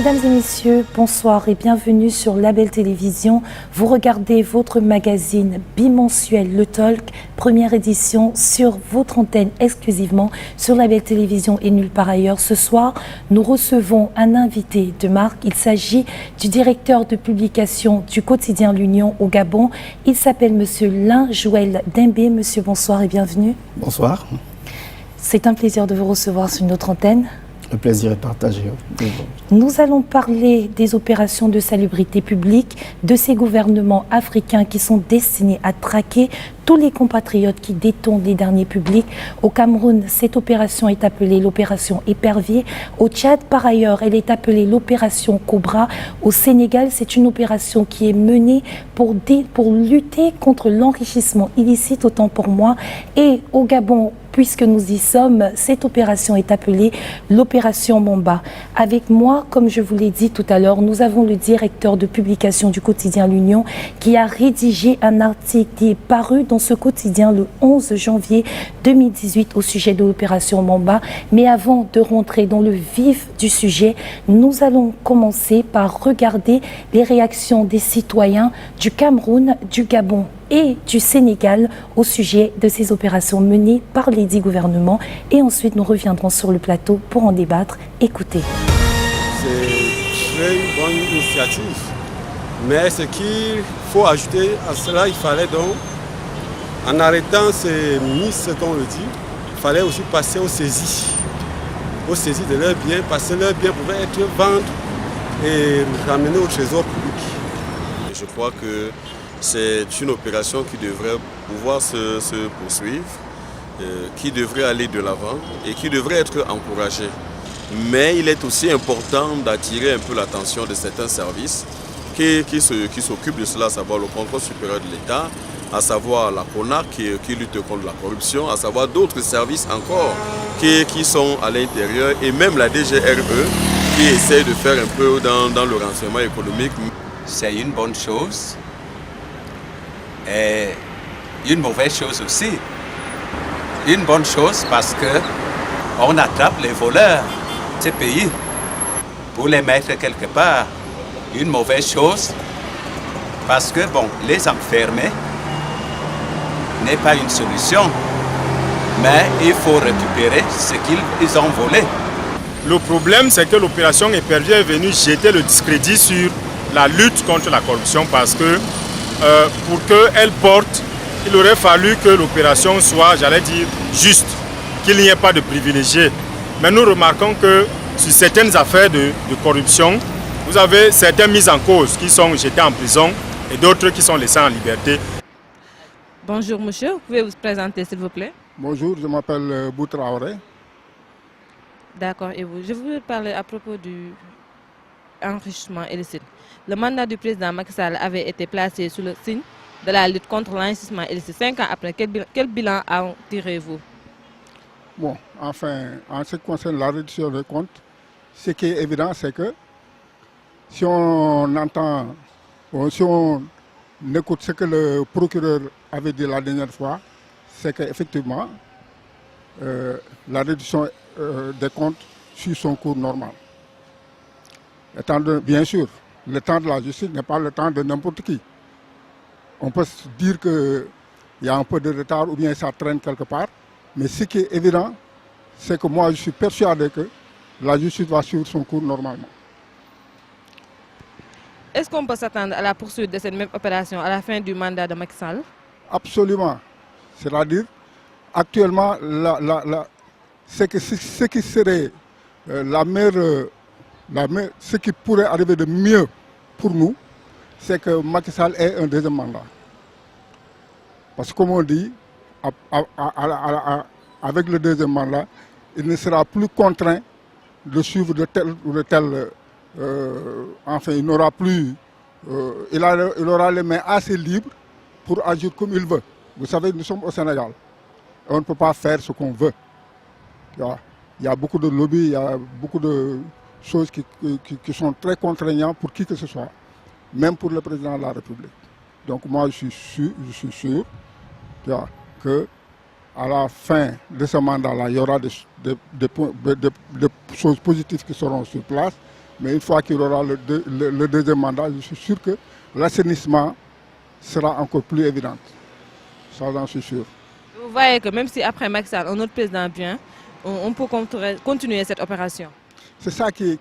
Mesdames et messieurs, bonsoir et bienvenue sur Label Télévision. Vous regardez votre magazine bimensuel Le Talk, première édition sur votre antenne exclusivement sur Label Télévision et nulle part ailleurs. Ce soir, nous recevons un invité de marque. Il s'agit du directeur de publication du quotidien L'Union au Gabon. Il s'appelle Monsieur Lin-Joël Dembé. Monsieur, bonsoir et bienvenue. Bonsoir. C'est un plaisir de vous recevoir sur notre antenne. Le plaisir est partagé. Nous allons parler des opérations de salubrité publique de ces gouvernements africains qui sont destinés à traquer tous les compatriotes qui détournent les derniers publics. Au Cameroun, cette opération est appelée l'opération Épervier. Au Tchad, par ailleurs, elle est appelée l'opération Cobra. Au Sénégal, c'est une opération qui est menée pour lutter contre l'enrichissement illicite, autant pour moi. Et au Gabon, puisque nous y sommes, cette opération est appelée l'opération Mamba. Avec moi, comme je vous l'ai dit tout à l'heure, nous avons le directeur de publication du quotidien L'Union qui a rédigé un article qui est paru dans ce quotidien le 11 janvier 2018 au sujet de l'opération Mamba. Mais avant de rentrer dans le vif du sujet, nous allons commencer par regarder les réactions des citoyens du Cameroun, du Gabon et du Sénégal au sujet de ces opérations menées par les 10 gouvernements. Et ensuite, nous reviendrons sur le plateau pour en débattre. Écoutez. C'est une bonne initiative. Mais ce qu'il faut ajouter à cela, il fallait donc, en arrêtant ces ministres, comme on le dit, il fallait aussi passer aux saisies de leurs biens, parce que leurs biens pouvaient être vendus et ramenés au trésor public. Et je crois que c'est une opération qui devrait pouvoir se poursuivre, qui devrait aller de l'avant et qui devrait être encouragée. Mais il est aussi important d'attirer un peu l'attention de certains services qui s'occupent de cela, à savoir le contrôle supérieur de l'État, à savoir la CONAC qui lutte contre la corruption, à savoir d'autres services encore qui sont à l'intérieur et même la DGRE qui essaie de faire un peu dans le renseignement économique. C'est une bonne chose. Et une mauvaise chose aussi. Une bonne chose parce que on attrape les voleurs de ces pays pour les mettre quelque part. Une mauvaise chose parce que les enfermer n'est pas une solution, mais il faut récupérer ce qu'ils ont volé. Le problème, c'est que l'opération Épervier est venue jeter le discrédit sur la lutte contre la corruption parce que pour qu'elle porte, il aurait fallu que l'opération soit, j'allais dire, juste, qu'il n'y ait pas de privilégiés. Mais nous remarquons que sur certaines affaires de corruption, vous avez certaines mises en cause qui sont jetées en prison et d'autres qui sont laissées en liberté. Bonjour monsieur, vous pouvez vous présenter s'il vous plaît? Bonjour, je m'appelle Boutraoré. D'accord, et vous? Je voulais parler à propos du enrichissement illicite. Le mandat du président Macky Sall avait été placé sous le signe de la lutte contre l'enrichissement illicite. 5 ans après, quel bilan en tirez-vous? Bon, enfin, en ce qui concerne la réduction des comptes, ce qui est évident, c'est que si on entend, si on écoute ce que le procureur avait dit la dernière fois, c'est qu'effectivement, la réduction des comptes suit son cours normal. Bien sûr, le temps de la justice n'est pas le temps de n'importe qui. On peut se dire qu'il y a un peu de retard ou bien ça traîne quelque part. Mais ce qui est évident, c'est que moi je suis persuadé que la justice va suivre son cours normalement. Est-ce qu'on peut s'attendre à la poursuite de cette même opération à la fin du mandat de Macky Sall? Absolument. C'est-à-dire, actuellement, ce qui serait ce qui pourrait arriver de mieux pour nous, c'est que Macky Sall ait un deuxième mandat. Parce que comme on dit, avec le deuxième mandat, il ne sera plus contraint de suivre de tel ou de tel. Enfin, il n'aura plus. Il aura les mains assez libres pour agir comme il veut. Vous savez, nous sommes au Sénégal. On ne peut pas faire ce qu'on veut. Il y a beaucoup de lobbies, il y a beaucoup de choses qui sont très contraignantes pour qui que ce soit, même pour le président de la République. Donc moi, je suis sûr que à la fin de ce mandat-là, il y aura des choses positives qui seront sur place. Mais une fois qu'il aura le deuxième mandat, je suis sûr que l'assainissement sera encore plus évident. Ça, j'en suis sûr. Vous voyez que même si après Macky Sall, un autre président vient, on peut continuer cette opération. C'est ça qui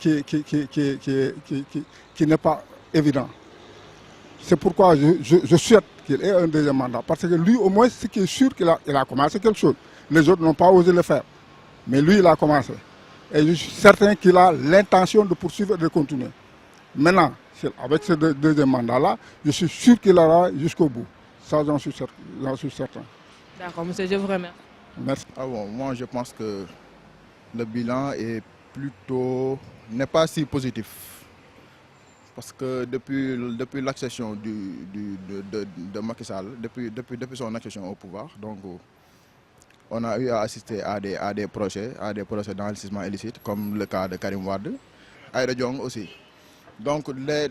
n'est pas évident. C'est pourquoi je souhaite qu'il ait un deuxième mandat. Parce que lui, au moins, ce qui est sûr qu'il a commencé quelque chose. Les autres n'ont pas osé le faire. Mais lui, il a commencé. Et je suis certain qu'il a l'intention de poursuivre et de continuer. Maintenant, avec ce deuxième mandat-là, je suis sûr qu'il aura jusqu'au bout. Ça, j'en suis certain. D'accord, monsieur, je vous remercie. Merci. Ah bon, moi, je pense que le bilan n'est pas si positif. Parce que depuis l'accession de Macky Sall, depuis son accession au pouvoir, donc, on a eu à assister à des procès d'enrichissement illicite, comme le cas de Karim Wade, Aïda Diong aussi. Donc,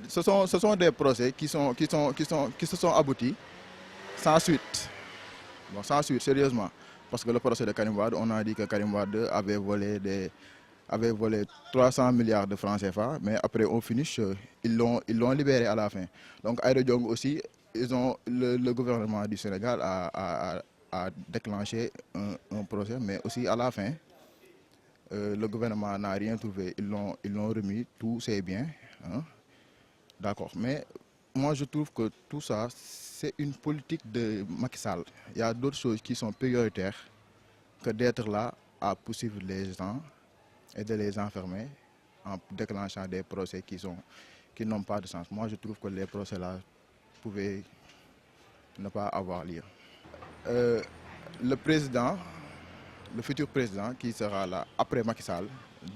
ce sont des procès qui se sont aboutis sans suite. Bon, sans suite, sérieusement. Parce que le procès de Karim Wade, on a dit que Karim Wade avait volé 300 milliards de francs CFA, mais après au finish, ils l'ont libéré à la fin. Donc Aïda Diong aussi, le gouvernement du Sénégal a déclenché un procès, mais aussi à la fin, le gouvernement n'a rien trouvé. Ils l'ont remis, tous ses biens. Hein. D'accord, mais moi je trouve que tout ça, c'est une politique de Macky Sall. Il y a d'autres choses qui sont prioritaires que d'être là à poursuivre les gens et de les enfermer en déclenchant des procès qui n'ont pas de sens. Moi, je trouve que les procès-là pouvaient ne pas avoir lieu. Le futur président qui sera là après Macky Sall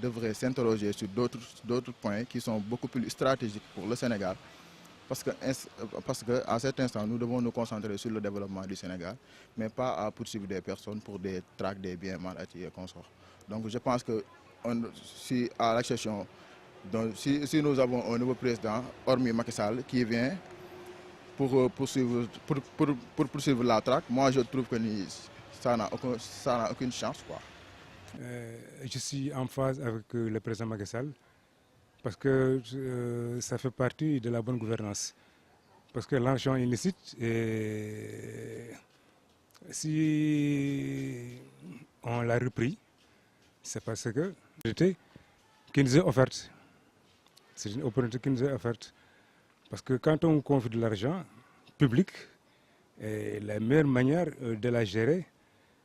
devrait s'interroger sur d'autres points qui sont beaucoup plus stratégiques pour le Sénégal. Parce qu'à cet instant, nous devons nous concentrer sur le développement du Sénégal, mais pas à poursuivre des personnes pour des traques des biens mal acquis et consorts. Donc je pense que si à l'accession, si nous avons un nouveau président, hormis Macky Sall, qui vient pour poursuivre la traque, moi je trouve que ça n'a aucune chance, quoi. Je suis en phase avec le président Macky Sall parce que ça fait partie de la bonne gouvernance. Parce que l'argent illicite, si on l'a repris, c'est parce que qui nous est offerte. C'est une opportunité qui nous est offerte. Parce que quand on confie de l'argent public, la meilleure manière de la gérer,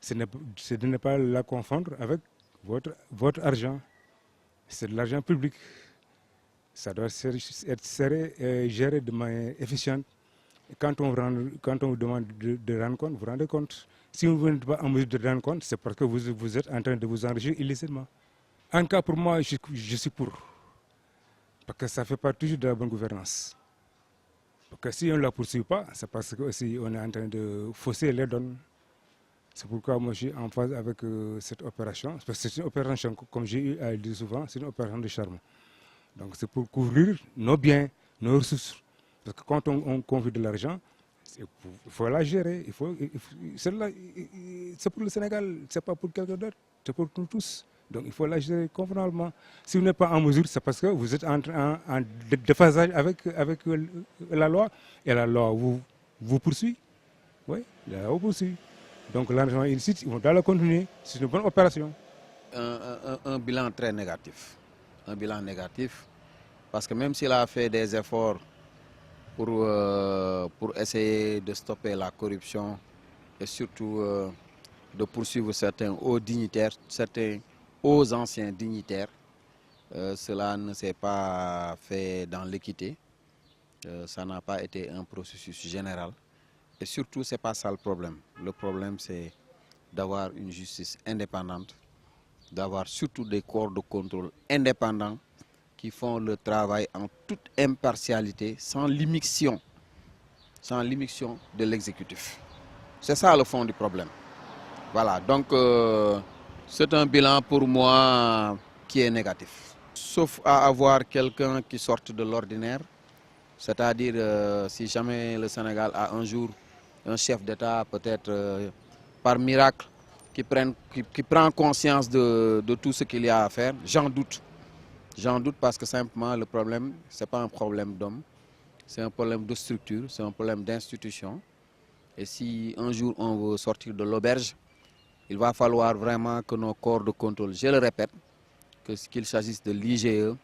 c'est de ne pas la confondre avec votre argent. C'est de l'argent public. Ça doit être géré de manière efficiente. Et quand on vous demande de rendre compte, vous rendez compte. Si vous n'êtes pas en mesure de rendre compte, c'est parce que vous êtes en train de vous enrichir illécitement. En cas pour moi, je suis pour. Parce que ça fait partie toujours de la bonne gouvernance. Parce que si on ne la poursuit pas, c'est parce qu'on est en train de fausser les donnes. C'est pourquoi moi je suis en phase avec cette opération. Parce que c'est une opération, comme j'ai eu à le dire souvent, c'est une opération de charme. Donc c'est pour couvrir nos biens, nos ressources. Parce que quand on confie de l'argent, il faut la gérer. C'est pour le Sénégal, ce n'est pas pour quelqu'un d'autre, c'est pour nous tous. Donc il faut la gérer convenablement. Si vous n'êtes pas en mesure, c'est parce que vous êtes en déphasage avec la loi. Et la loi vous poursuit. Oui, la loi vous poursuit. Donc l'argent illicite, ils vont la continuer. C'est une bonne opération. Un bilan très négatif. Un bilan négatif. Parce que même s'il a fait des efforts pour essayer de stopper la corruption et surtout de poursuivre certains hauts dignitaires, certains hauts anciens dignitaires, cela ne s'est pas fait dans l'équité. Ça n'a pas été un processus général. Et surtout, ce n'est pas ça le problème. Le problème, c'est d'avoir une justice indépendante, d'avoir surtout des corps de contrôle indépendants qui font le travail en toute impartialité, sans l'immixtion de l'exécutif. C'est ça le fond du problème. Voilà, donc c'est un bilan pour moi qui est négatif. Sauf à avoir quelqu'un qui sorte de l'ordinaire, c'est-à-dire si jamais le Sénégal a un jour un chef d'État, peut-être par miracle, qui prend conscience de tout ce qu'il y a à faire, j'en doute. J'en doute parce que simplement le problème, ce n'est pas un problème d'homme, c'est un problème de structure, c'est un problème d'institution. Et si un jour on veut sortir de l'auberge, il va falloir vraiment que nos corps de contrôle, je le répète, qu'il s'agisse de l'IGE,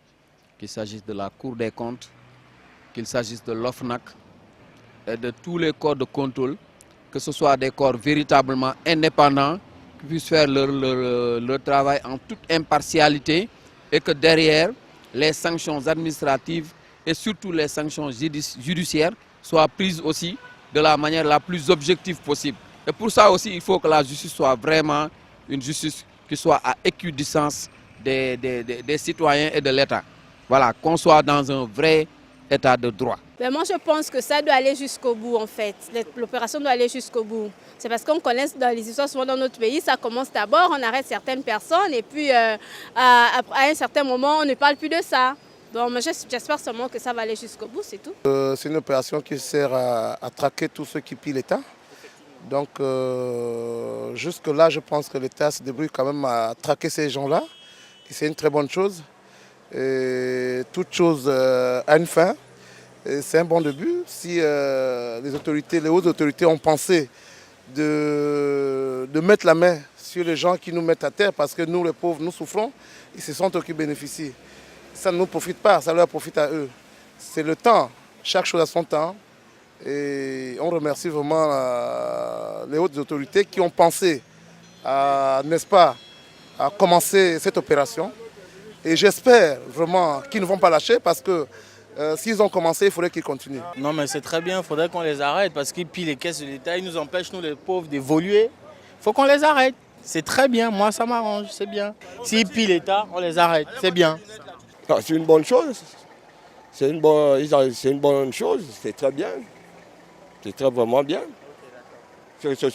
qu'il s'agisse de la Cour des comptes, qu'il s'agisse de l'OFNAC et de tous les corps de contrôle, que ce soit des corps véritablement indépendants, qui puissent faire leur travail en toute impartialité et que derrière, les sanctions administratives et surtout les sanctions judiciaires soient prises aussi de la manière la plus objective possible. Et pour ça aussi, il faut que la justice soit vraiment une justice qui soit à équidistance des citoyens et de l'État. Voilà, qu'on soit dans un vrai état de droit. Mais moi, je pense que ça doit aller jusqu'au bout, en fait. L'opération doit aller jusqu'au bout. C'est parce qu'on connaît dans les histoires, souvent dans notre pays, ça commence d'abord, on arrête certaines personnes et puis à un certain moment, on ne parle plus de ça. Donc, j'espère seulement que ça va aller jusqu'au bout, c'est tout. C'est une opération qui sert à traquer tous ceux qui pillent l'État. Donc, jusque-là, je pense que l'État se débrouille quand même à traquer ces gens-là. Et c'est une très bonne chose. Et toute chose a une fin. C'est un bon début. Si les hautes autorités ont pensé de mettre la main sur les gens qui nous mettent à terre, parce que nous, les pauvres, nous souffrons, et ce sont eux qui bénéficient. Ça ne nous profite pas, ça leur profite à eux. C'est le temps, chaque chose a son temps. Et on remercie vraiment les hautes autorités qui ont pensé, n'est-ce pas, à commencer cette opération. Et j'espère vraiment qu'ils ne vont pas lâcher parce que s'ils ont commencé, il faudrait qu'ils continuent. Non mais c'est très bien, il faudrait qu'on les arrête parce qu'ils pillent les caisses de l'État, ils nous empêchent, nous les pauvres, d'évoluer. Il faut qu'on les arrête. C'est très bien, moi ça m'arrange, c'est bien. S'ils pillent l'État, on les arrête, c'est bien. C'est une bonne chose. C'est une bonne chose, c'est très bien. C'est très vraiment bien. Que ce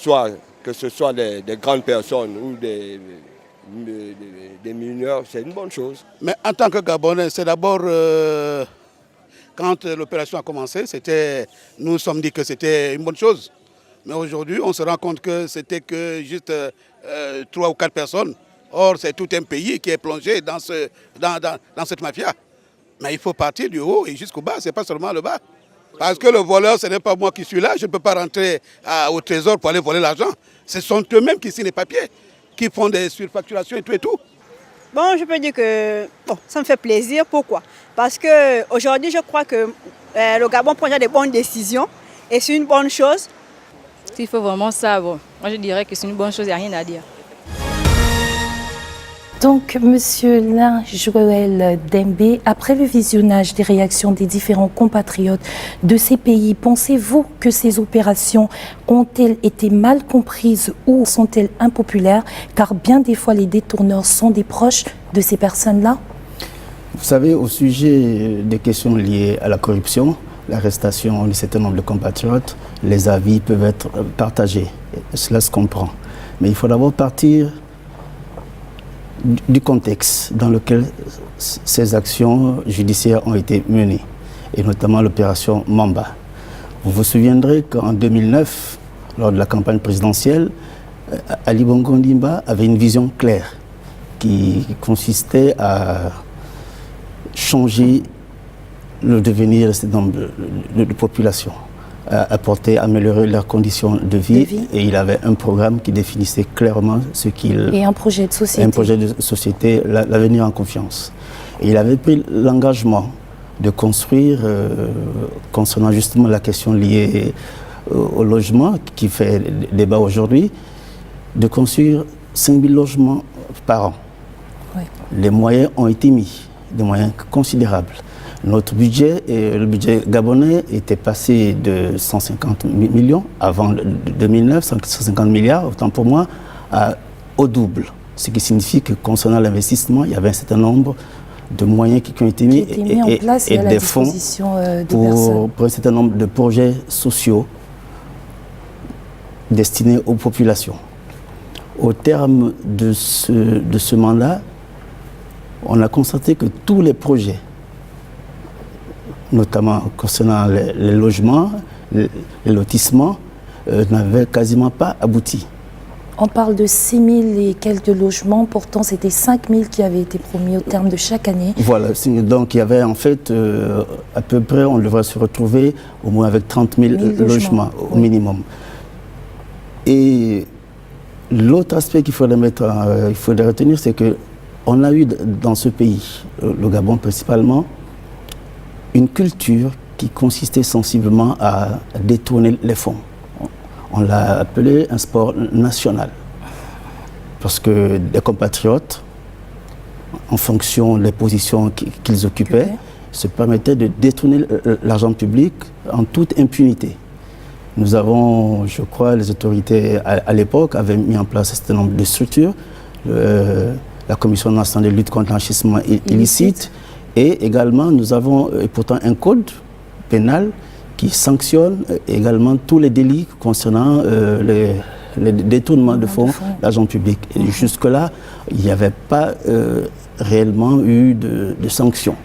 soit des grandes personnes ou des mineurs, c'est une bonne chose. Mais en tant que Gabonais, c'est d'abord, quand l'opération a commencé, nous nous sommes dit que c'était une bonne chose. Mais aujourd'hui, on se rend compte que c'était que juste 3 ou 4 personnes. Or, c'est tout un pays qui est plongé dans cette mafia. Mais il faut partir du haut et jusqu'au bas, ce n'est pas seulement le bas. Parce que le voleur, ce n'est pas moi qui suis là, je ne peux pas rentrer au trésor pour aller voler l'argent. Ce sont eux-mêmes qui signent les papiers, qui font des surfacturations et tout et tout. Bon, je peux dire que ça me fait plaisir. Pourquoi? Parce qu'aujourd'hui, je crois que le Gabon prend déjà des bonnes décisions et c'est une bonne chose. S'il faut vraiment ça, moi je dirais que c'est une bonne chose, il n'y a rien à dire. Donc, Monsieur Lin Joël Dembe, après le visionnage des réactions des différents compatriotes de ces pays, pensez-vous que ces opérations ont-elles été mal comprises ou sont-elles impopulaires? Car bien des fois, les détourneurs sont des proches de ces personnes-là. Vous savez, au sujet des questions liées à la corruption, l'arrestation d'un certain nombre de compatriotes, les avis peuvent être partagés. Cela se comprend. Mais il faut d'abord partir du contexte dans lequel ces actions judiciaires ont été menées, et notamment l'opération Mamba. Vous vous souviendrez qu'en 2009, lors de la campagne présidentielle, Ali Bongo Ondimba avait une vision claire qui consistait à changer le devenir de cet nombre de populations, améliorer leurs conditions de vie. Et il avait un programme qui définissait clairement ce qu'il... Et un projet de société. Un projet de société, l'avenir en confiance. Et il avait pris l'engagement de construire, concernant justement la question liée au logement, qui fait débat aujourd'hui, de construire 5 000 logements par an. Oui. Les moyens ont été mis, des moyens considérables. Notre budget, le budget gabonais, était passé de 150 millions avant 2009, 150 milliards, autant pour moi, au double. Ce qui signifie que concernant l'investissement, il y avait un certain nombre de moyens qui ont été mis en place et des fonds pour un certain nombre de projets sociaux destinés aux populations. Au terme de ce mandat, on a constaté que tous les projets, notamment concernant les logements, les lotissements, n'avaient quasiment pas abouti. On parle de 6 000 et quelques logements, pourtant c'était 5 000 qui avaient été promis au terme de chaque année. Voilà, donc il y avait en fait à peu près, on devrait se retrouver au moins avec 30 000 logements au minimum. Et l'autre aspect qu'il faudrait retenir, c'est qu'on a eu dans ce pays, le Gabon principalement, une culture qui consistait sensiblement à détourner les fonds. On l'a appelé un sport national. Parce que des compatriotes, en fonction des positions qu'ils occupaient, se permettaient de détourner l'argent public en toute impunité. Nous avons, je crois, les autorités à l'époque avaient mis en place un certain nombre de structures, la Commission nationale de lutte contre l'enrichissement illicite, et également nous avons pourtant un code pénal qui sanctionne également tous les délits concernant les détournements de fonds d'argent public. Et jusque-là, il n'y avait pas réellement eu de sanctions.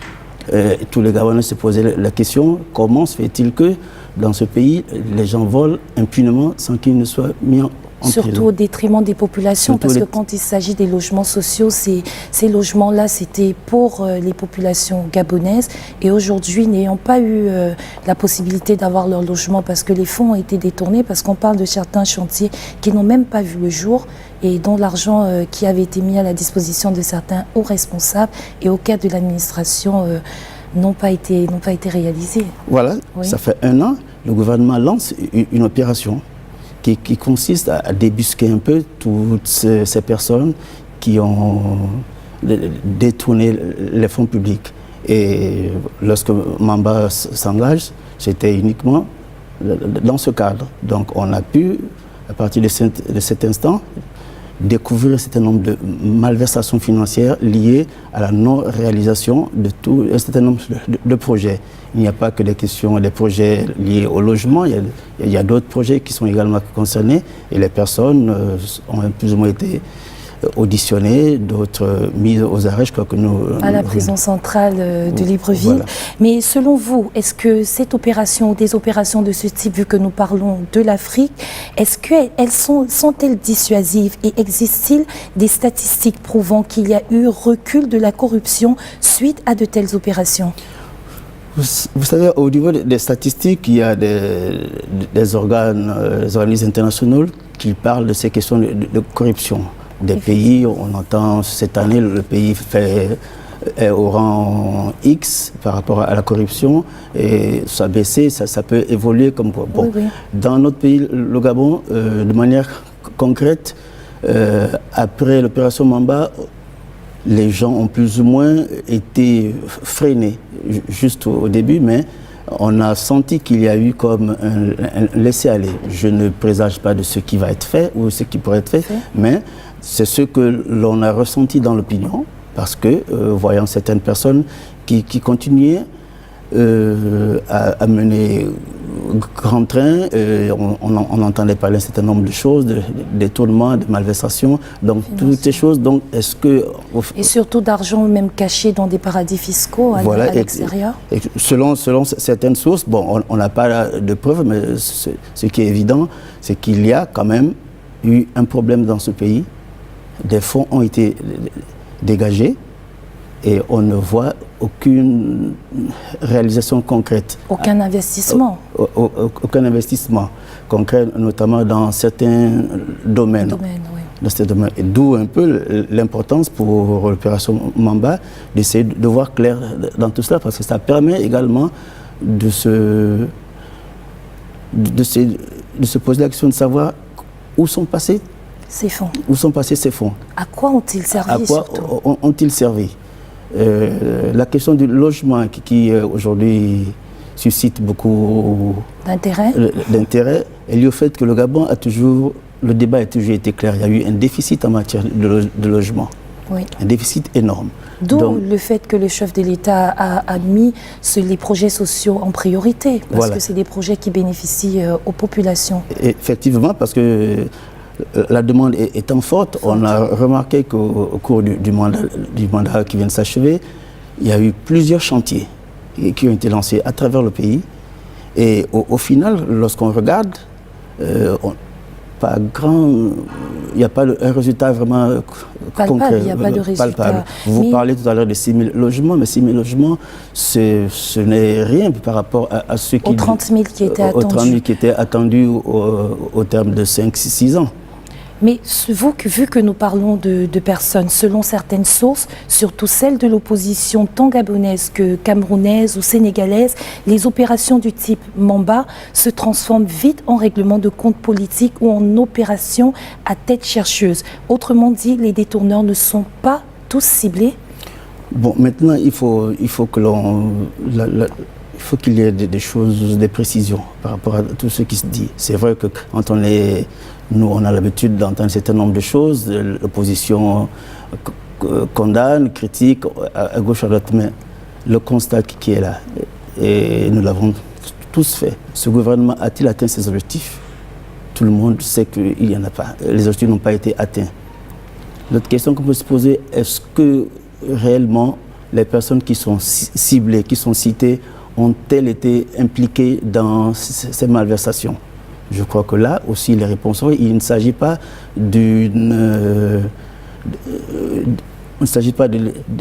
Tous les Gabonais se posaient la question, comment se fait-il que dans ce pays, les gens volent impunément sans qu'ils ne soient mis en prison. Surtout au détriment des populations, parce que quand il s'agit des logements sociaux, ces logements-là, c'était pour les populations gabonaises. Et aujourd'hui, n'ayant pas eu la possibilité d'avoir leur logement parce que les fonds ont été détournés, parce qu'on parle de certains chantiers qui n'ont même pas vu le jour et dont l'argent qui avait été mis à la disposition de certains hauts responsables et au cadre de l'administration n'ont pas été réalisés. Voilà, ça fait 1 an, le gouvernement lance une opération qui consiste à débusquer un peu toutes ces personnes qui ont détourné les fonds publics. Et lorsque Mamba s'engage, c'était uniquement dans ce cadre. Donc on a pu, à partir de cet instant, découvrir un certain nombre de malversations financières liées à la non-réalisation de tout un certain nombre de projets. Il n'y a pas que des projets liés au logement, il y a d'autres projets qui sont également concernés et les personnes ont plus ou moins été auditionnées, d'autres mises aux arrêts, je crois que nous... À la prison centrale de Libreville. Voilà. Mais selon vous, est-ce que cette opération ou des opérations de ce type, vu que nous parlons de l'Afrique, est-ce qu'elles sont-elles dissuasives et existe-t-il des statistiques prouvant qu'il y a eu recul de la corruption suite à de telles opérations ? Vous savez, au niveau des statistiques, il y a des organismes internationaux qui parlent de ces questions de corruption. Des pays, on entend cette année, le pays est au rang X par rapport à la corruption et ça a baissé, ça peut évoluer comme quoi. Bon, oui. Dans notre pays, le Gabon, de manière concrète, après l'opération Mamba, les gens ont plus ou moins été freinés juste au début, mais on a senti qu'il y a eu comme un laisser-aller. Je ne présage pas de ce qui va être fait ou ce qui pourrait être fait, mais c'est ce que l'on a ressenti dans l'opinion, parce que voyant certaines personnes qui continuaient à mener grand train, on entendait parler d'un certain nombre de choses, de détournements, de malversations, donc toutes ces choses. Donc, est-ce que... Et surtout d'argent même caché dans des paradis fiscaux à l'extérieur. Selon certaines sources, bon, on n'a pas de preuves, mais ce qui est évident, c'est qu'il y a quand même eu un problème dans ce pays. Des fonds ont été dégagés et on ne voit aucune réalisation concrète. Aucun investissement. Aucun investissement concret, notamment dans certains domaines. D'où un peu l'importance pour l'opération Mamba d'essayer de voir clair dans tout cela, parce que ça permet également de se poser la question de savoir où sont passés ces fonds. Où sont passés ces fonds? À quoi ont-ils servi? À quoi ont-ils servi? La question du logement qui aujourd'hui suscite beaucoup d'intérêt est liée au fait que le Gabon le débat a toujours été clair. Il y a eu un déficit en matière de logement. Oui. Un déficit énorme. D'où le fait que le chef de l'État a mis les projets sociaux en priorité, parce que c'est des projets qui bénéficient aux populations. Effectivement, parce que la demande étant forte, on a remarqué qu'au cours du mandat qui vient de s'achever, il y a eu plusieurs chantiers qui ont été lancés à travers le pays. Et au final, lorsqu'on regarde, pas grand il n'y a pas un résultat vraiment concret. Il n'y a pas de résultat. Vous parlez tout à l'heure de 6 000 logements, mais 6 000 logements, ce n'est rien par rapport à ceux qui... Aux 30 000 qui étaient attendus. Aux 30 000 qui étaient attendus au terme de 5-6 ans. Mais vu que nous parlons de personnes, selon certaines sources, surtout celles de l'opposition tant gabonaise que camerounaise ou sénégalaise, les opérations du type Mamba se transforment vite en règlement de compte politique ou en opération à tête chercheuse. Autrement dit, les détourneurs ne sont pas tous ciblés. Bon, maintenant, il faut qu'il y ait des choses, des précisions par rapport à tout ce qui se dit. C'est vrai que quand nous, on a l'habitude d'entendre un certain nombre de choses, l'opposition condamne, critique, à gauche, à droite, mais le constat qui est là, et nous l'avons tous fait, ce gouvernement a-t-il atteint ses objectifs? Tout le monde sait qu'il n'y en a pas. Les objectifs n'ont pas été atteints. L'autre question qu'on peut se poser, est-ce que réellement les personnes qui sont ciblées, qui sont citées, ont-elles été impliquées dans ces malversations? Je crois que là aussi les réponses sont. Il ne s'agit pas de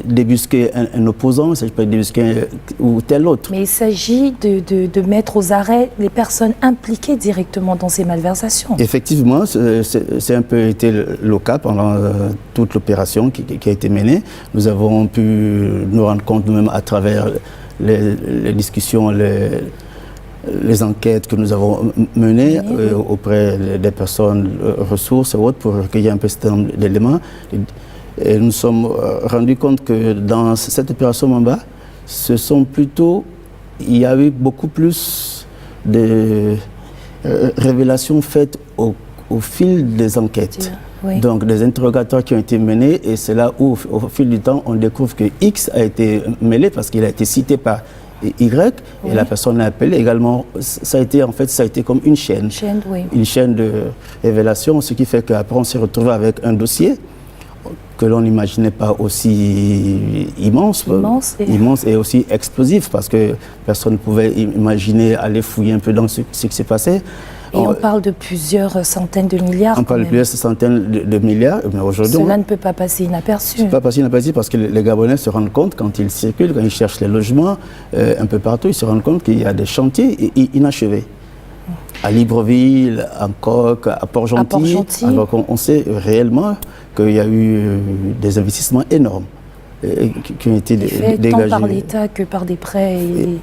débusquer un opposant, il ne s'agit pas de débusquer ou tel autre. Mais il s'agit de mettre aux arrêts les personnes impliquées directement dans ces malversations. Effectivement, c'est un peu été le cas pendant toute l'opération qui a été menée. Nous avons pu nous rendre compte nous-mêmes à travers les discussions, les enquêtes que nous avons menées auprès des personnes ressources et autres pour recueillir un peu certain nombre d'éléments. Et nous nous sommes rendus compte que dans cette opération Mamba, il y a eu beaucoup plus de révélations faites au fil des enquêtes. Oui. Donc des interrogatoires qui ont été menés, et c'est là où au fil du temps on découvre que X a été mêlé parce qu'il a été cité par Y, oui. Et la personne l'a appelé également. Ça a été comme une chaîne. Une chaîne de révélation, ce qui fait qu'après on s'est retrouvé avec un dossier que l'on n'imaginait pas aussi immense et aussi explosif, parce que personne ne pouvait imaginer aller fouiller un peu dans ce qui s'est passé. Et on parle de plusieurs centaines de milliards. On parle de plusieurs centaines de milliards, mais aujourd'hui... Cela ne peut pas passer inaperçu. Ça ne peut pas passer inaperçu parce que les Gabonais se rendent compte, quand ils circulent, quand ils cherchent les logements, un peu partout, ils se rendent compte qu'il y a des chantiers inachevés. À Libreville, à Coq, à Port-Gentil. Alors qu'on sait réellement qu'il y a eu des investissements énormes qui ont été dégagés. Tant par l'État que par des prêts.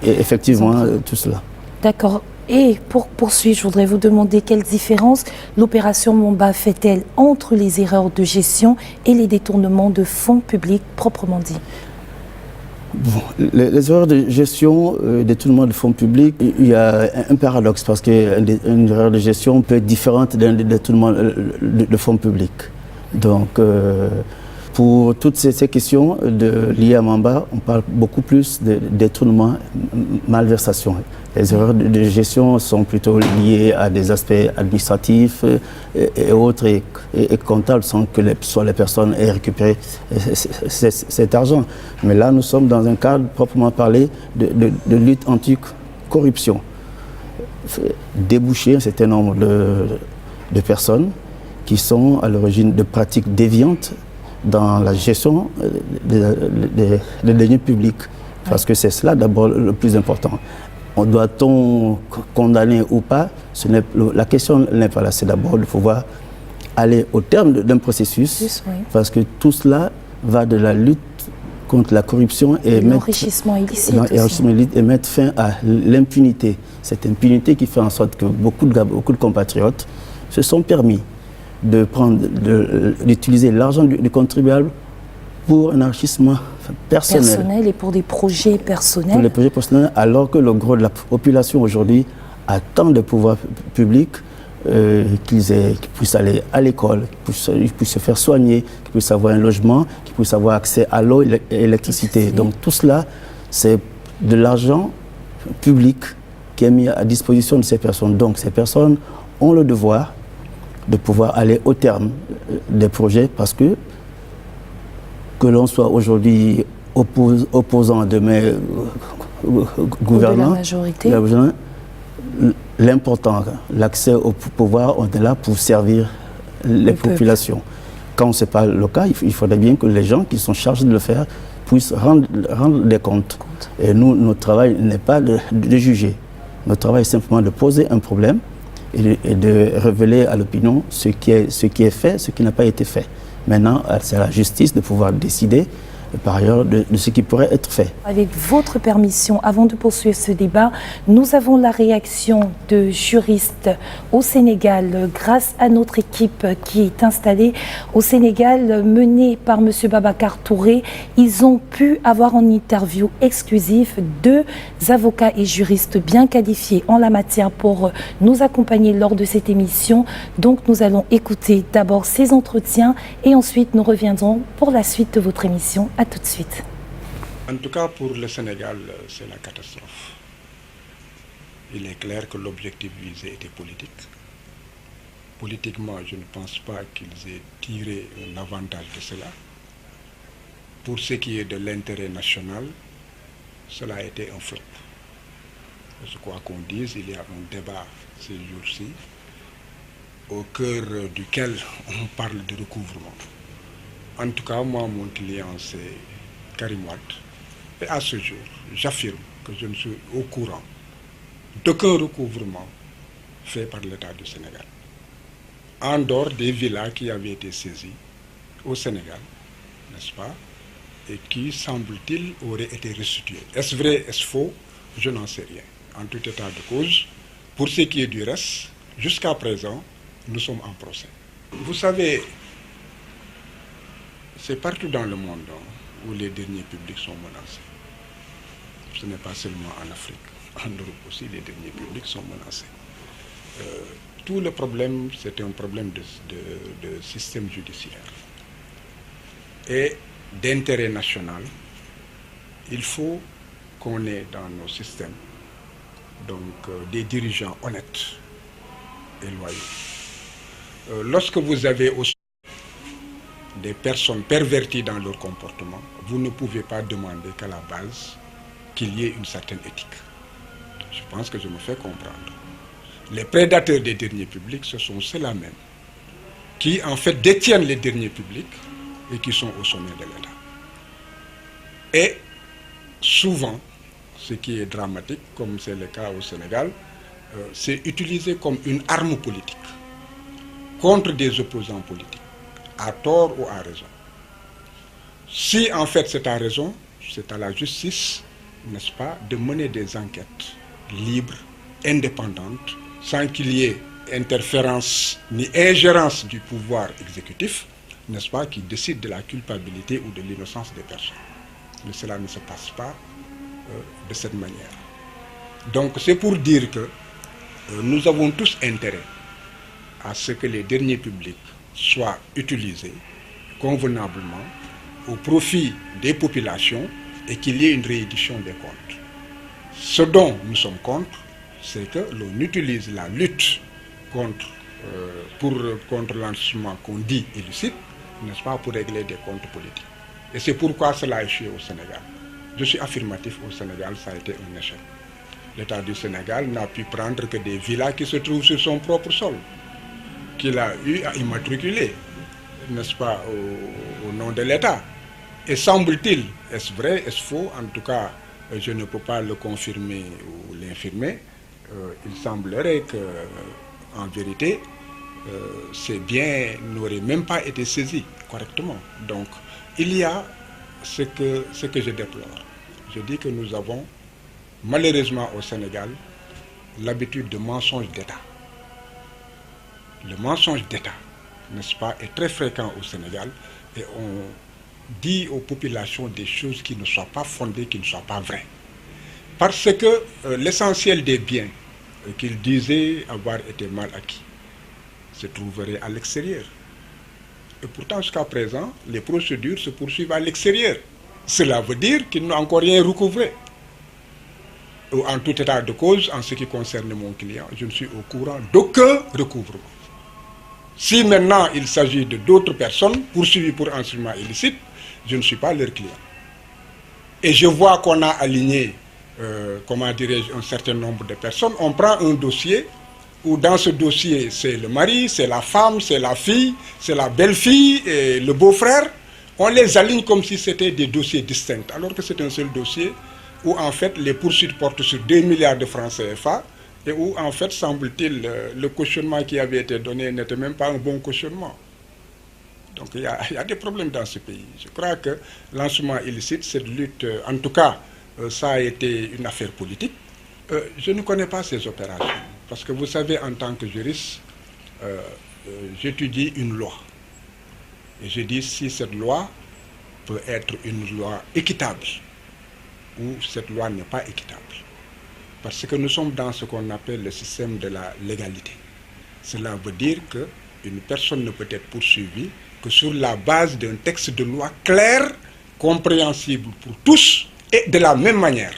Et effectivement, tout cela. D'accord. Et pour poursuivre, je voudrais vous demander quelle différence l'opération Mamba fait-elle entre les erreurs de gestion et les détournements de fonds publics proprement dit? Bon, les erreurs de gestion, détournement de fonds publics, il y a un paradoxe parce qu'une erreur de gestion peut être différente d'un détournement de fonds publics. Donc, pour toutes ces questions liées à Mamba, on parle beaucoup plus de détournement, malversation. Les erreurs de gestion sont plutôt liées à des aspects administratifs et autres et comptables, sans que les personnes aient récupéré cet argent. Mais là, nous sommes dans un cadre proprement parlé de lutte anti-corruption. Déboucher un certain nombre de personnes qui sont à l'origine de pratiques déviantes dans la gestion des deniers publics. Parce que c'est cela d'abord le plus important. Doit-on condamner ou pas? La question n'est pas là, c'est d'abord de pouvoir aller au terme d'un processus, parce que tout cela va de la lutte contre la corruption et l'enrichissement illicite et mettre fin à l'impunité. Cette impunité qui fait en sorte que beaucoup de compatriotes se sont permis d'utiliser l'argent du contribuable pour un enrichissement personnel et pour des projets personnels. Pour les projets personnels, alors que le gros de la population aujourd'hui attend des pouvoirs publics qu'ils puissent aller à l'école, qu'ils puissent se faire soigner, qu'ils puissent avoir un logement, qu'ils puissent avoir accès à l'eau et l'électricité. Donc tout cela, c'est de l'argent public qui est mis à disposition de ces personnes. Donc ces personnes ont le devoir de pouvoir aller au terme des projets, parce que l'on soit aujourd'hui opposant, demain gouvernant, l'important, l'accès au pouvoir, on est là pour servir les populations. Quand ce n'est pas le cas, il faudrait bien que les gens qui sont chargés de le faire puissent rendre des comptes. Et nous, notre travail n'est pas de juger. Notre travail est simplement de poser un problème et de révéler à l'opinion ce qui est fait, ce qui n'a pas été fait. Maintenant, c'est à la justice de pouvoir décider par ailleurs de ce qui pourrait être fait. Avec votre permission, avant de poursuivre ce débat, nous avons la réaction de juristes au Sénégal grâce à notre équipe qui est installée au Sénégal, menée par M. Babacar Touré. Ils ont pu avoir en interview exclusive 2 avocats et juristes bien qualifiés en la matière pour nous accompagner lors de cette émission. Donc nous allons écouter d'abord ces entretiens et ensuite nous reviendrons pour la suite de votre émission. À tout de suite. En tout cas, pour le Sénégal, c'est la catastrophe. Il est clair que l'objectif visé était politique. Politiquement, je ne pense pas qu'ils aient tiré un avantage de cela. Pour ce qui est de l'intérêt national, cela a été un flop. Je crois qu'on dise, il y a un débat ces jours-ci, au cœur duquel on parle de recouvrement. En tout cas, moi, mon client, c'est Karim Wade. Et à ce jour, j'affirme que je ne suis au courant d'aucun recouvrement fait par l'État du Sénégal. En dehors des villas qui avaient été saisies au Sénégal, n'est-ce pas, et qui, semble-t-il, auraient été restituées. Est-ce vrai, est-ce faux? Je n'en sais rien. En tout état de cause, pour ce qui est du reste, jusqu'à présent, nous sommes en procès. Vous savez, c'est partout dans le monde où les deniers publics sont menacés. Ce n'est pas seulement en Afrique. En Europe aussi, les deniers publics sont menacés. Tout le problème, c'est un problème de système judiciaire. Et d'intérêt national, il faut qu'on ait dans nos systèmes des dirigeants honnêtes et loyaux. Lorsque vous avez aussi des personnes perverties dans leur comportement, vous ne pouvez pas demander qu'à la base qu'il y ait une certaine éthique. Je pense que je me fais comprendre. Les prédateurs des deniers publics, ce sont ceux-là même qui en fait détiennent les deniers publics et qui sont au sommet de l'État. Et souvent, ce qui est dramatique, comme c'est le cas au Sénégal, c'est utilisé comme une arme politique contre des opposants politiques, à tort ou à raison. Si en fait c'est à raison, c'est à la justice, n'est-ce pas, de mener des enquêtes libres, indépendantes, sans qu'il y ait interférence ni ingérence du pouvoir exécutif, n'est-ce pas, qui décide de la culpabilité ou de l'innocence des personnes. Mais cela ne se passe pas de cette manière. Donc c'est pour dire que nous avons tous intérêt à ce que les deniers publics soient utilisés convenablement au profit des populations et qu'il y ait une réédition des comptes. Ce dont nous sommes contre, c'est que l'on utilise la lutte contre l'enrichissement qu'on dit illicite, n'est-ce pas, pour régler des comptes politiques. Et c'est pourquoi cela a échoué au Sénégal. Je suis affirmatif, au Sénégal, ça a été un échec. L'État du Sénégal n'a pu prendre que des villas qui se trouvent sur son propre sol, qu'il a eu à immatriculer, n'est-ce pas, au nom de l'État. Et semble-t-il, est-ce vrai, est-ce faux? En tout cas, je ne peux pas le confirmer ou l'infirmer. Il semblerait que, en vérité, ces biens n'auraient même pas été saisis correctement. Donc, il y a ce que je déplore. Je dis que nous avons, malheureusement au Sénégal, l'habitude de mensonges d'État. Le mensonge d'État, n'est-ce pas, est très fréquent au Sénégal et on dit aux populations des choses qui ne soient pas fondées, qui ne soient pas vraies. Parce que l'essentiel des biens qu'ils disaient avoir été mal acquis se trouverait à l'extérieur. Et pourtant, jusqu'à présent, les procédures se poursuivent à l'extérieur. Cela veut dire qu'ils n'ont encore rien recouvré. En tout état de cause, en ce qui concerne mon client, je ne suis au courant d'aucun recouvrement. Si maintenant il s'agit de d'autres personnes poursuivies pour enrichissement illicite, je ne suis pas leur client. Et je vois qu'on a aligné, comment dirais-je, un certain nombre de personnes. On prend un dossier où dans ce dossier, c'est le mari, c'est la femme, c'est la fille, c'est la belle-fille et le beau-frère, on les aligne comme si c'était des dossiers distincts, alors que c'est un seul dossier où en fait les poursuites portent sur 2 milliards de francs CFA et où en fait, semble-t-il, le cautionnement qui avait été donné n'était même pas un bon cautionnement. Donc il y a des problèmes dans ce pays. Je crois que l'enseignement illicite, cette lutte, en tout cas, ça a été une affaire politique. Je ne connais pas ces opérations, parce que vous savez, en tant que juriste, j'étudie une loi. Et je dis si cette loi peut être une loi équitable ou cette loi n'est pas équitable. Parce que nous sommes dans ce qu'on appelle le système de la légalité. Cela veut dire qu'une personne ne peut être poursuivie que sur la base d'un texte de loi clair, compréhensible pour tous et de la même manière.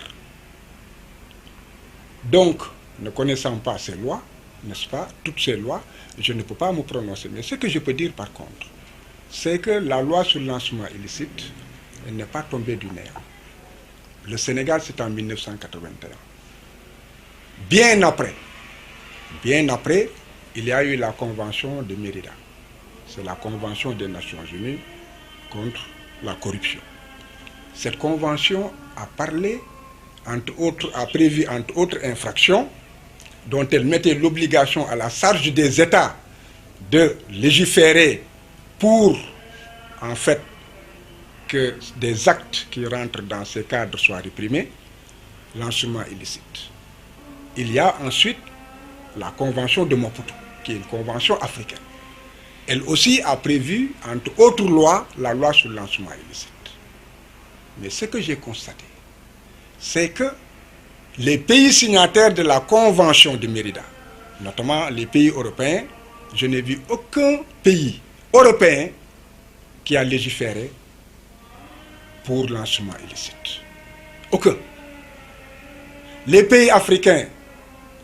Donc, ne connaissant pas ces lois, n'est-ce pas, toutes ces lois, je ne peux pas me prononcer. Mais ce que je peux dire par contre, c'est que la loi sur l'enseignement illicite n'est pas tombée du néant. Le Sénégal, c'est en 1981. Bien après, il y a eu la convention de Mérida. C'est la convention des Nations Unies contre la corruption. Cette convention a parlé, a prévu entre autres infractions, dont elle mettait l'obligation à la charge des États de légiférer pour, en fait, que des actes qui rentrent dans ces cadres soient réprimés, l'enseignement illicite. Il y a ensuite la convention de Maputo, qui est une convention africaine. Elle aussi a prévu, entre autres lois, la loi sur l'enseignement illicite. Mais ce que j'ai constaté, c'est que les pays signataires de la convention de Mérida, notamment les pays européens, je n'ai vu aucun pays européen qui a légiféré pour l'enseignement illicite. Aucun. Les pays africains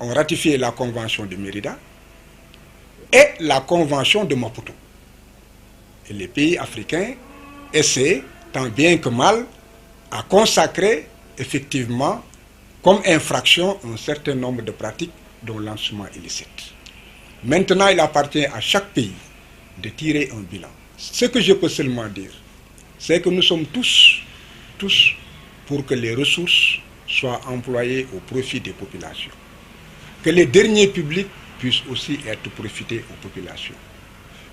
ont ratifié la convention de Mérida et la convention de Maputo. Et les pays africains essaient, tant bien que mal, à consacrer effectivement comme infraction un certain nombre de pratiques dont l'enseignement illicite. Maintenant, il appartient à chaque pays de tirer un bilan. Ce que je peux seulement dire, c'est que nous sommes tous pour que les ressources soient employées au profit des populations. Que les derniers publics puissent aussi être profités aux populations.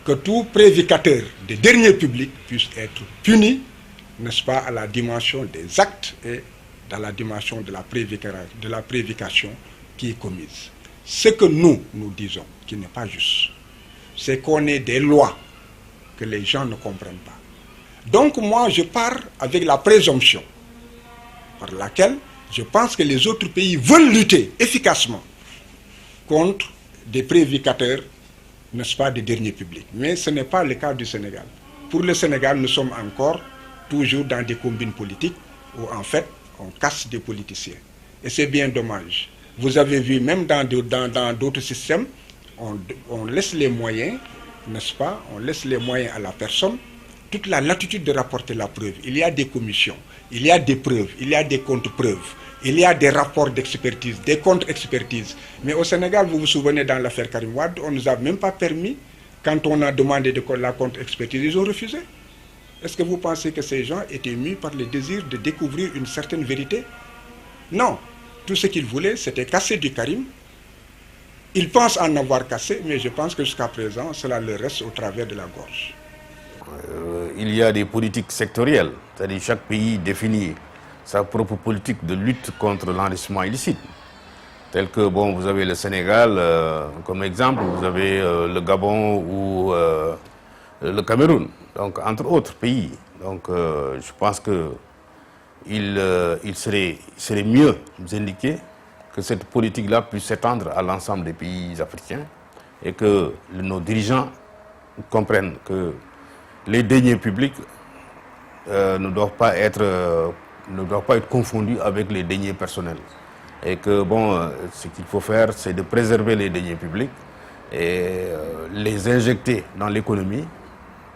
Que tout prédicateur des derniers publics puisse être puni, n'est-ce pas, à la dimension des actes et dans la dimension de la prédication qui est commise. Ce que nous disons, qui n'est pas juste, c'est qu'on ait des lois que les gens ne comprennent pas. Donc moi, je pars avec la présomption par laquelle je pense que les autres pays veulent lutter efficacement contre des prédicateurs, n'est-ce pas, des derniers publics. Mais ce n'est pas le cas du Sénégal. Pour le Sénégal, nous sommes encore toujours dans des combines politiques où en fait, on casse des politiciens. Et c'est bien dommage. Vous avez vu, même dans d'autres systèmes, on laisse les moyens, n'est-ce pas, on laisse les moyens à la personne, toute la latitude de rapporter la preuve. Il y a des commissions, il y a des preuves, il y a des contre-preuves, il y a des rapports d'expertise, des contre-expertises. Mais au Sénégal, vous vous souvenez, dans l'affaire Karim Wade, on ne nous a même pas permis, quand on a demandé la contre-expertise, ils ont refusé. Est-ce que vous pensez que ces gens étaient mus par le désir de découvrir une certaine vérité? Non. Tout ce qu'ils voulaient, c'était casser du Karim. Ils pensent en avoir cassé, mais je pense que jusqu'à présent, cela leur reste au travers de la gorge. Il y a des politiques sectorielles, c'est-à-dire chaque pays définit sa propre politique de lutte contre l'enrichissement illicite. Tel que, bon, vous avez le Sénégal comme exemple, vous avez le Gabon ou le Cameroun, donc entre autres pays. Donc je pense qu'il serait mieux indiqué que cette politique-là puisse s'étendre à l'ensemble des pays africains et que nos dirigeants comprennent que les deniers publics ne doivent pas être confondus avec les deniers personnels. Et que, bon, ce qu'il faut faire, c'est de préserver les deniers publics et les injecter dans l'économie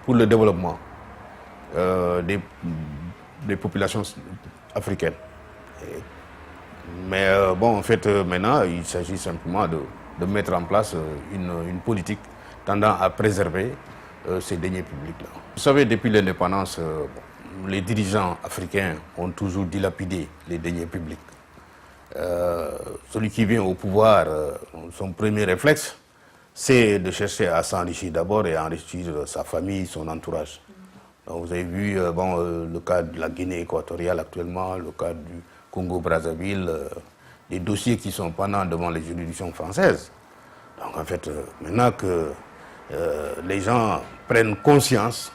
pour le développement des populations africaines. Mais bon, en fait, maintenant, il s'agit simplement de mettre en place une politique tendant à préserver ces deniers publics-là. Vous savez, depuis l'indépendance, les dirigeants africains ont toujours dilapidé les deniers publics. Celui qui vient au pouvoir, son premier réflexe, c'est de chercher à s'enrichir d'abord et à enrichir sa famille, son entourage. Donc vous avez vu le cas de la Guinée équatoriale actuellement, le cas du Congo-Brazzaville, des dossiers qui sont pendants devant les juridictions françaises. Donc en fait, maintenant que les gens prennent conscience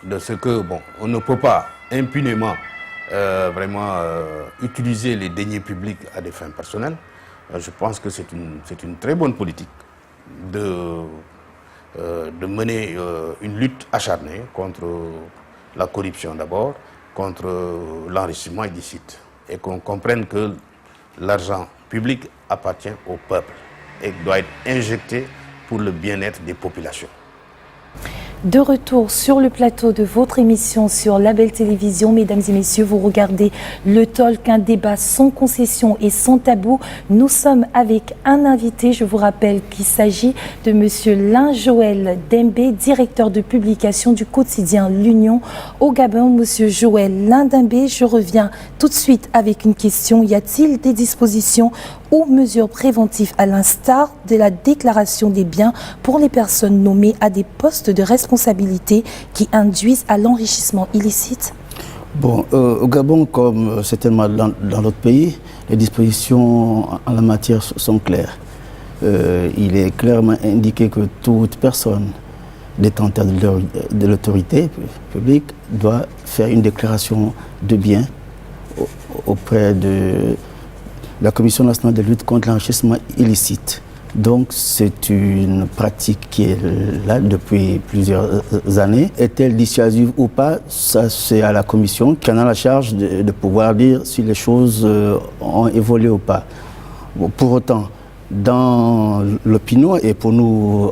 de ce que, on ne peut pas impunément utiliser les deniers publics à des fins personnelles, je pense que c'est une très bonne politique de mener une lutte acharnée contre la corruption d'abord, contre l'enrichissement illicite, et qu'on comprenne que l'argent public appartient au peuple et doit être injecté pour le bien-être des populations. De retour sur le plateau de votre émission sur Label Télévision. Mesdames et messieurs, vous regardez le Talk, un débat sans concession et sans tabou. Nous sommes avec un invité. Je vous rappelle qu'il s'agit de monsieur Lin-Joël Dembé, directeur de publication du quotidien L'Union au Gabon. Monsieur Joël Lin-Dembé, je reviens tout de suite avec une question. Y a-t-il des dispositions ou mesures préventives à l'instar de la déclaration des biens pour les personnes nommées à des postes de responsabilité qui induisent à l'enrichissement illicite? Bon, au Gabon, comme certainement dans d'autres pays, les dispositions en la matière sont claires. Il est clairement indiqué que toute personne détenteur de l'autorité publique doit faire une déclaration de biens auprès de la Commission nationale de lutte contre l'enrichissement illicite. Donc c'est une pratique qui est là depuis plusieurs années. Est-elle dissuasive ou pas? Ça, c'est à la Commission qui en a la charge de pouvoir dire si les choses ont évolué ou pas. Bon, pour autant, dans l'opinion et pour nous,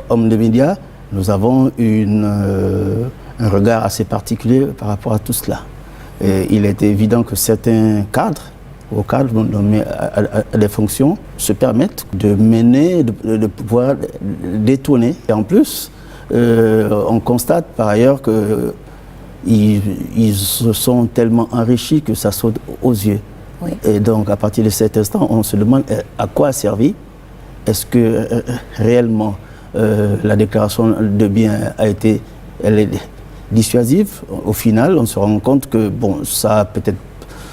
hommes de médias, nous avons un regard assez particulier par rapport à tout cela. Et il est évident que certains cadres nommés à des fonctions se permettent de mener, de pouvoir détourner. Et en plus, on constate par ailleurs qu'ils se sont tellement enrichis que ça saute aux yeux. Oui. Et donc à partir de cet instant, on se demande à quoi a servi. Est-ce que réellement la déclaration de biens elle est dissuasive? Au final, on se rend compte que ça peut-être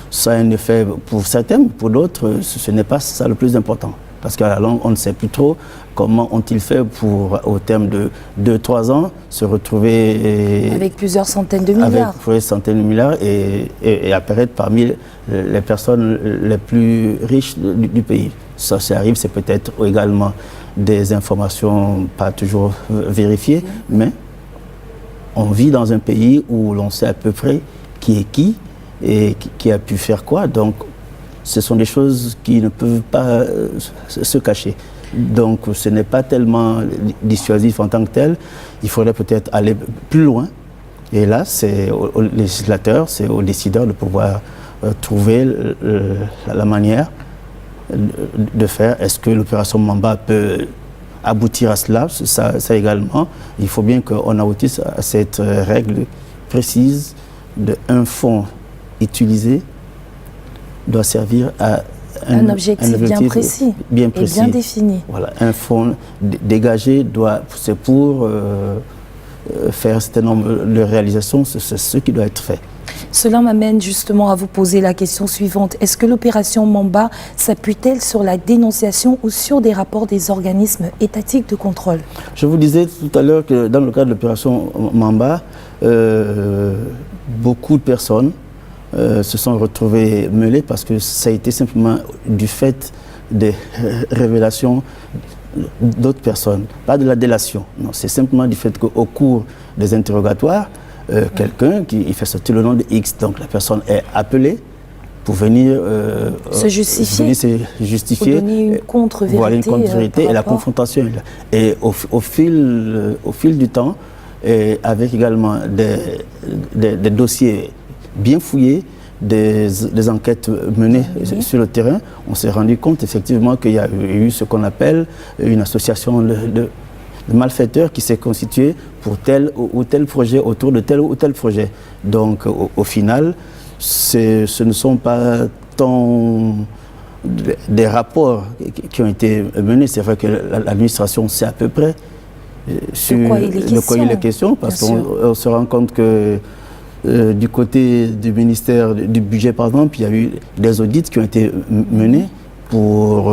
ça a un effet pour certains, pour d'autres, ce n'est pas ça le plus important. Parce qu'à la longue, on ne sait plus trop comment ont-ils fait pour, au terme de 2-3 ans, se retrouver... Avec plusieurs centaines de milliards. Avec plusieurs centaines de milliards et apparaître parmi les personnes les plus riches du pays. Ça arrive, c'est peut-être également des informations pas toujours vérifiées, mais on vit dans un pays où l'on sait à peu près qui est qui, et qui a pu faire quoi. Donc, ce sont des choses qui ne peuvent pas se cacher. Donc, ce n'est pas tellement dissuasif en tant que tel. Il faudrait peut-être aller plus loin. Et là, c'est aux législateurs, c'est aux décideurs de pouvoir trouver la manière de faire. Est-ce que l'opération Mamba peut aboutir à cela? Ça également. Il faut bien qu'on aboutisse à cette règle précise d'un fonds utilisé doit servir à un objectif bien précis et bien défini. Voilà, un fonds dégagé c'est pour faire un certain nombre de réalisations, c'est ce qui doit être fait. Cela m'amène justement à vous poser la question suivante. Est-ce que l'opération Mamba s'appuie-t-elle sur la dénonciation ou sur des rapports des organismes étatiques de contrôle? Je vous disais tout à l'heure que dans le cadre de l'opération Mamba, beaucoup de personnes se sont retrouvés mêlés parce que ça a été simplement du fait des révélations d'autres personnes, pas de la délation. Non, c'est simplement du fait qu'au cours des interrogatoires, quelqu'un qui fait sortir le nom de X, donc la personne est appelée pour venir se justifier, pour donner une contre-vérité, voilà, une contre-vérité et la confrontation. Et au fil du temps, et avec également des dossiers bien fouillés, des enquêtes menées sur le terrain, on s'est rendu compte effectivement qu'il y a eu ce qu'on appelle une association de malfaiteurs qui s'est constituée pour tel ou tel projet, autour de tel ou tel projet. Donc au final, ce ne sont pas tant des rapports qui ont été menés. C'est vrai que l'administration sait à peu près de quoi il est question, parce qu'on se rend compte que du côté du ministère du budget, par exemple, il y a eu des audits qui ont été menés pour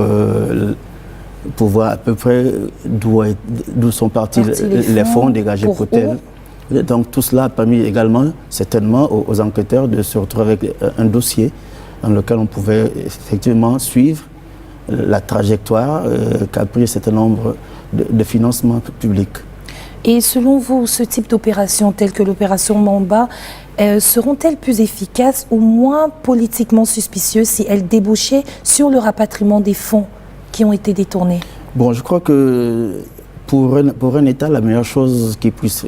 voir à peu près d'où sont partis les fonds dégagés pour tel. Donc tout cela a permis également, certainement, aux enquêteurs de se retrouver avec un dossier dans lequel on pouvait effectivement suivre la trajectoire qu'a pris un certain nombre de financements publics. Et selon vous, ce type d'opération, telle que l'opération Mamba, seront-elles plus efficaces ou moins politiquement suspicieuses si elles débouchaient sur le rapatriement des fonds qui ont été détournés? Bon, je crois que pour un État, la meilleure chose qu'il puisse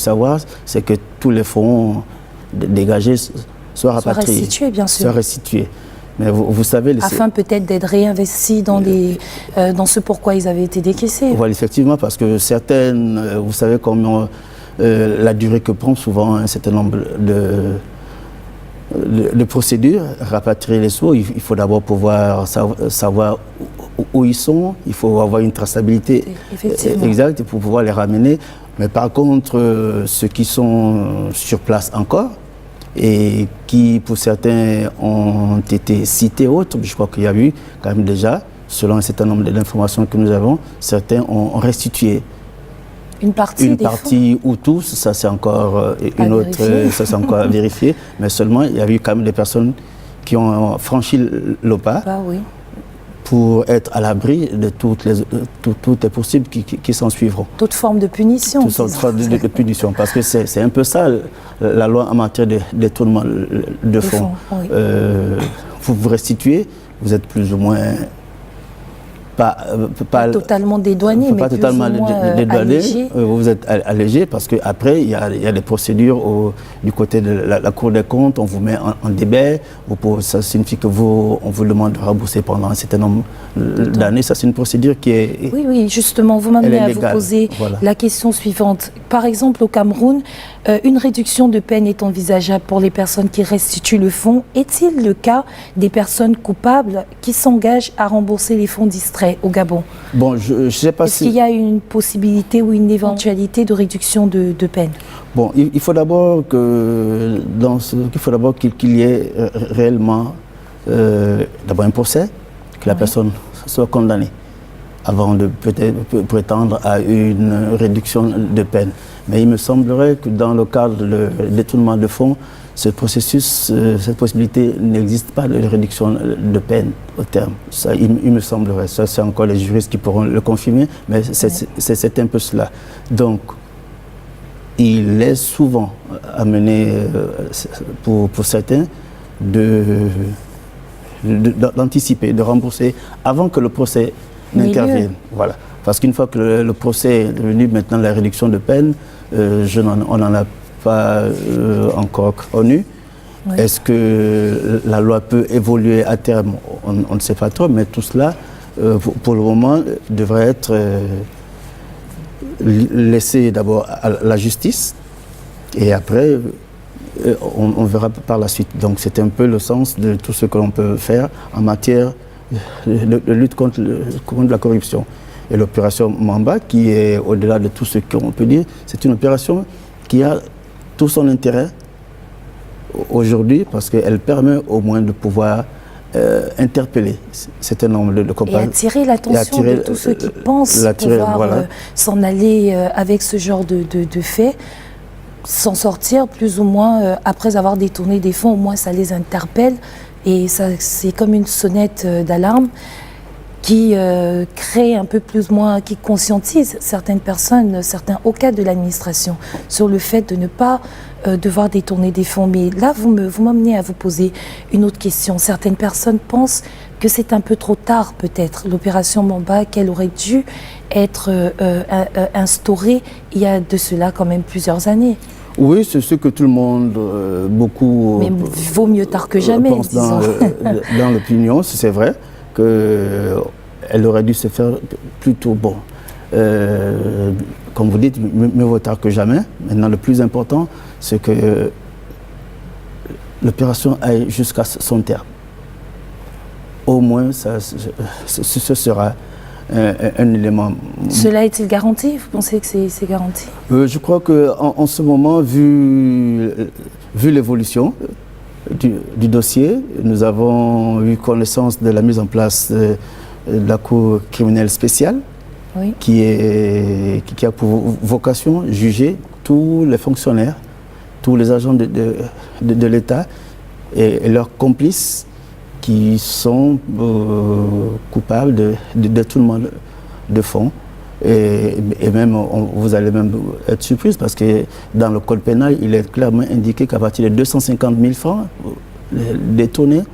avoir, c'est que tous les fonds dégagés soient rapatriés. Soient restitués, bien sûr. Soient restitués. Mais vous savez... Afin peut-être d'être réinvestis dans ce pourquoi ils avaient été décaissés. Voilà, effectivement, parce que certaines, vous savez comment la durée que prend souvent un certain nombre de procédures, rapatrier les sous, il faut d'abord pouvoir savoir où ils sont, il faut avoir une traçabilité exacte pour pouvoir les ramener. Mais par contre, ceux qui sont sur place encore, et qui, pour certains, ont été cités autres. Je crois qu'il y a eu quand même déjà, selon un certain nombre d'informations que nous avons, certains ont restitué une partie ou tous, ça c'est encore une autre, ça c'est encore à vérifier, mais seulement il y a eu quand même des personnes qui ont franchi le pas pour être à l'abri de toutes les possibles qui s'en suivront. Toute forme de punition. Toute forme de punition, parce que c'est un peu ça la loi en matière de détournement de fonds. Vous vous restituez, vous êtes plus ou moins pas totalement dédouané, mais pas plus totalement ou moins allégé. Vous êtes allégé parce qu'après, il y a des procédures du côté de la Cour des comptes, on vous met en débet, ça signifie que on vous demande de rembourser pendant un certain nombre d'années. Ça, c'est une procédure qui est... Oui, justement, vous m'amenez à vous poser la question suivante. Par exemple, au Cameroun, une réduction de peine est envisageable pour les personnes qui restituent le fonds. Est-il le cas des personnes coupables qui s'engagent à rembourser les fonds distraits au Gabon? Bon, je sais pas Est-ce qu'il y a une possibilité ou une éventualité de réduction de peine? Bon, il faut d'abord qu'il y ait réellement d'abord un procès, que la personne soit condamnée avant de peut-être prétendre à une réduction de peine. Mais il me semblerait que dans le cadre de détournement de fonds, ce processus, cette possibilité n'existe pas de réduction de peine au terme. Ça, il me semblerait. Ça, c'est encore les juristes qui pourront le confirmer, mais c'est un peu cela. Donc, il est souvent amené, pour certains, d'anticiper, de rembourser avant que le procès n'intervienne. Voilà. Parce qu'une fois que le procès est devenu maintenant la réduction de peine, on n'en a pas encore connu. Est-ce que la loi peut évoluer à terme? On ne sait pas trop, mais tout cela, pour le moment, devrait être laissé d'abord à la justice et après, on verra par la suite. Donc c'est un peu le sens de tout ce que l'on peut faire en matière de lutte contre la corruption. Et l'opération Mamba, qui est au-delà de tout ce qu'on peut dire, c'est une opération qui a tout son intérêt aujourd'hui parce qu'elle permet au moins de pouvoir interpeller certains nombre de compagnies. Et attirer l'attention de tous ceux qui pensent pouvoir s'en aller avec ce genre de faits, s'en sortir plus ou moins après avoir détourné des fonds, au moins ça les interpelle et c'est comme une sonnette d'alarme qui crée un peu plus ou moins, qui conscientise certaines personnes, certains hauts cadres de l'administration sur le fait de ne pas devoir détourner des fonds. Mais là, vous m'amenez à vous poser une autre question. Certaines personnes pensent que c'est un peu trop tard peut-être, l'opération Mamba, qu'elle aurait dû être instaurée il y a de cela quand même plusieurs années. Oui, c'est ce que tout le monde, beaucoup... Mais vaut mieux tard que jamais, pense disons. Dans l'opinion, c'est vrai qu'elle aurait dû se faire plutôt bon. Comme vous dites, mieux vaut tard que jamais. Maintenant, le plus important, c'est que l'opération aille jusqu'à son terme. Au moins, ce sera un élément. Cela est-il garanti? Vous pensez que c'est garanti? Je crois qu'en ce moment, vu l'évolution du dossier, nous avons eu connaissance de la mise en place de la Cour criminelle spéciale, oui, qui a pour vocation de juger tous les fonctionnaires, tous les agents de l'État et leurs complices qui sont coupables de détournement de fonds. Et même, vous allez même être surprise parce que dans le code pénal, il est clairement indiqué qu'à partir de 250 000 francs détournés,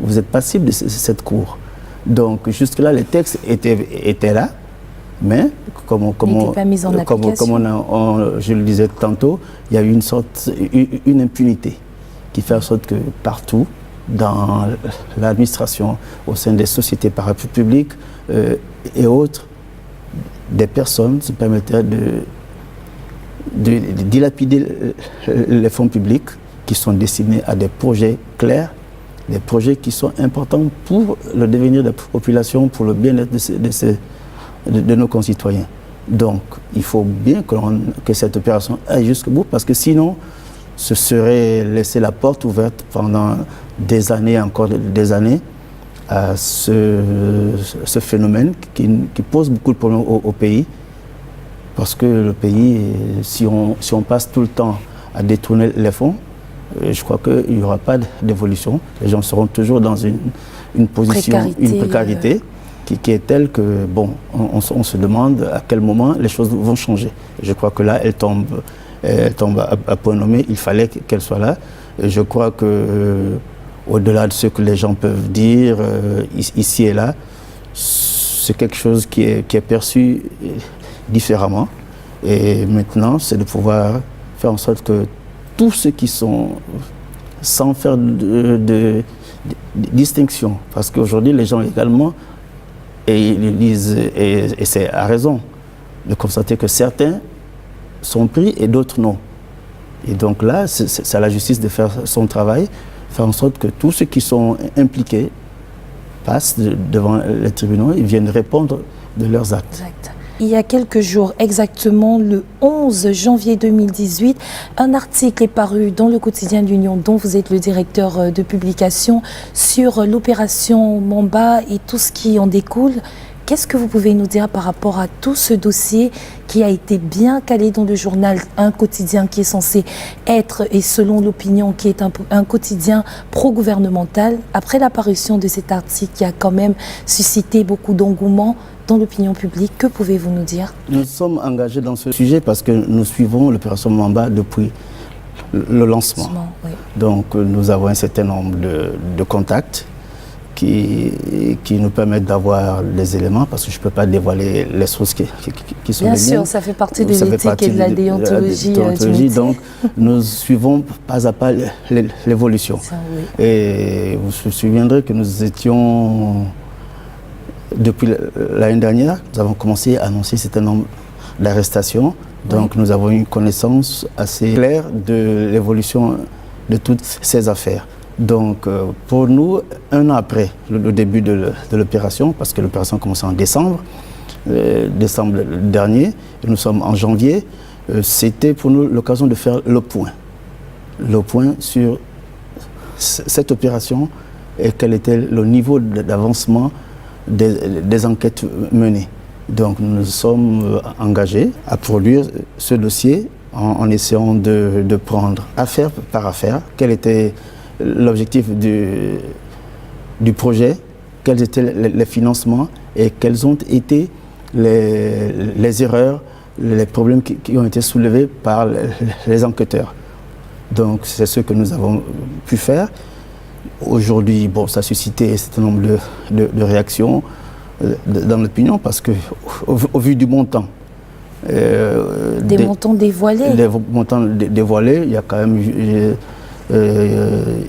vous êtes passible de cette cour. Donc jusque-là, les textes étaient là, mais comme je le disais tantôt, il y a eu une impunité qui fait en sorte que partout, dans l'administration, au sein des sociétés parapubliques et autres, des personnes se permettaient de dilapider les fonds publics qui sont destinés à des projets clairs, des projets qui sont importants pour le devenir des populations, pour le bien-être de nos concitoyens. Donc, il faut bien que cette opération aille jusqu'au bout, parce que sinon, ce serait laisser la porte ouverte pendant des années, encore des années, à ce phénomène qui pose beaucoup de problèmes au pays. Parce que le pays, si on passe tout le temps à détourner les fonds, je crois qu'il n'y aura pas d'évolution. Les gens seront toujours dans une position, une précarité qui est telle que, bon, on se demande à quel moment les choses vont changer. Et je crois que là, elle tombe à point nommé. Il fallait qu'elle soit là. Et je crois que au-delà de ce que les gens peuvent dire ici et là, c'est quelque chose qui est perçu différemment. Et maintenant, c'est de pouvoir faire en sorte que tous ceux qui sont, sans faire de distinction, parce qu'aujourd'hui, les gens également, et ils disent, et c'est à raison, de constater que certains sont pris et d'autres non. Et donc là, c'est à la justice de faire son travail, faire en sorte que tous ceux qui sont impliqués passent devant les tribunaux et viennent répondre de leurs actes. Exact. Il y a quelques jours, exactement le 11 janvier 2018, un article est paru dans le quotidien de l'Union, dont vous êtes le directeur de publication, sur l'opération Mamba et tout ce qui en découle. Qu'est-ce que vous pouvez nous dire par rapport à tout ce dossier qui a été bien calé dans le journal, un quotidien qui est censé être, et selon l'opinion, qui est un quotidien pro-gouvernemental, après l'apparition de cet article qui a quand même suscité beaucoup d'engouement dans l'opinion publique? Que pouvez-vous nous dire? Nous sommes engagés dans ce sujet parce que nous suivons l'opération Mamba depuis le lancement. Oui. Donc nous avons un certain nombre de contacts qui nous permettent d'avoir les éléments, parce que je ne peux pas dévoiler les choses qui sont bien les miennes. sûr, ça fait partie de l'éthique et de la déontologie. Donc nous suivons pas à pas l'évolution. Oui. Et vous vous souviendrez que nous étions, depuis l'année dernière, nous avons commencé à annoncer un certain nombre d'arrestations. Donc nous avons une connaissance assez claire de l'évolution de toutes ces affaires. Donc pour nous, un an après le début de l'opération, parce que l'opération a commencé en décembre dernier, et nous sommes en janvier, c'était pour nous l'occasion de faire le point sur cette opération et quel était le niveau d'avancement des enquêtes menées. Donc nous nous sommes engagés à produire ce dossier en essayant de prendre affaire par affaire quel était l'objectif du projet, quels étaient les financements et quelles ont été les erreurs, les problèmes qui ont été soulevés par les enquêteurs. Donc c'est ce que nous avons pu faire. Aujourd'hui, bon, ça a suscité un certain nombre de réactions dans l'opinion parce qu'au vu du montant Des montants dévoilés. Des montants dévoilés, il y a quand même...